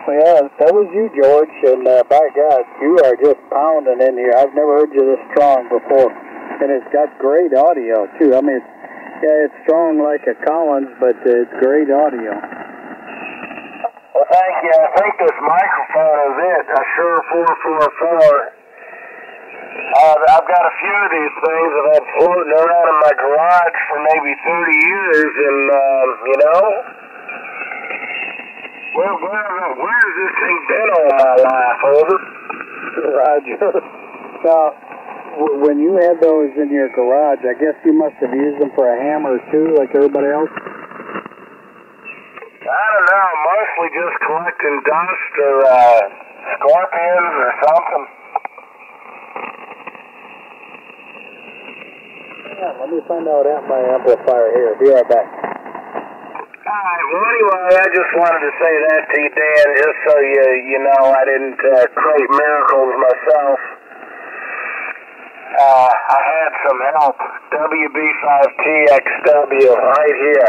Well, yeah, that was you, George, and by God, you are just pounding in here. I've never heard you this strong before, and it's got great audio, too. I mean, it's strong like a Collins, but it's great audio. Well, thank you. I think this microphone is it, a Shure 444. I've got a few of these things I've had floating around in my garage for maybe 30 years, and, you know, where has this thing been all my life, over? Roger. Now, when you had those in your garage, I guess you must have used them for a hammer, too, like everybody else? I don't know, mostly just collecting dust or scorpions or something. Yeah, let me find out at my amplifier here. Be right back. Alright, well anyway, I just wanted to say that to you, Dan, just so you know I didn't create miracles myself. I had some help. WB5TXW right here.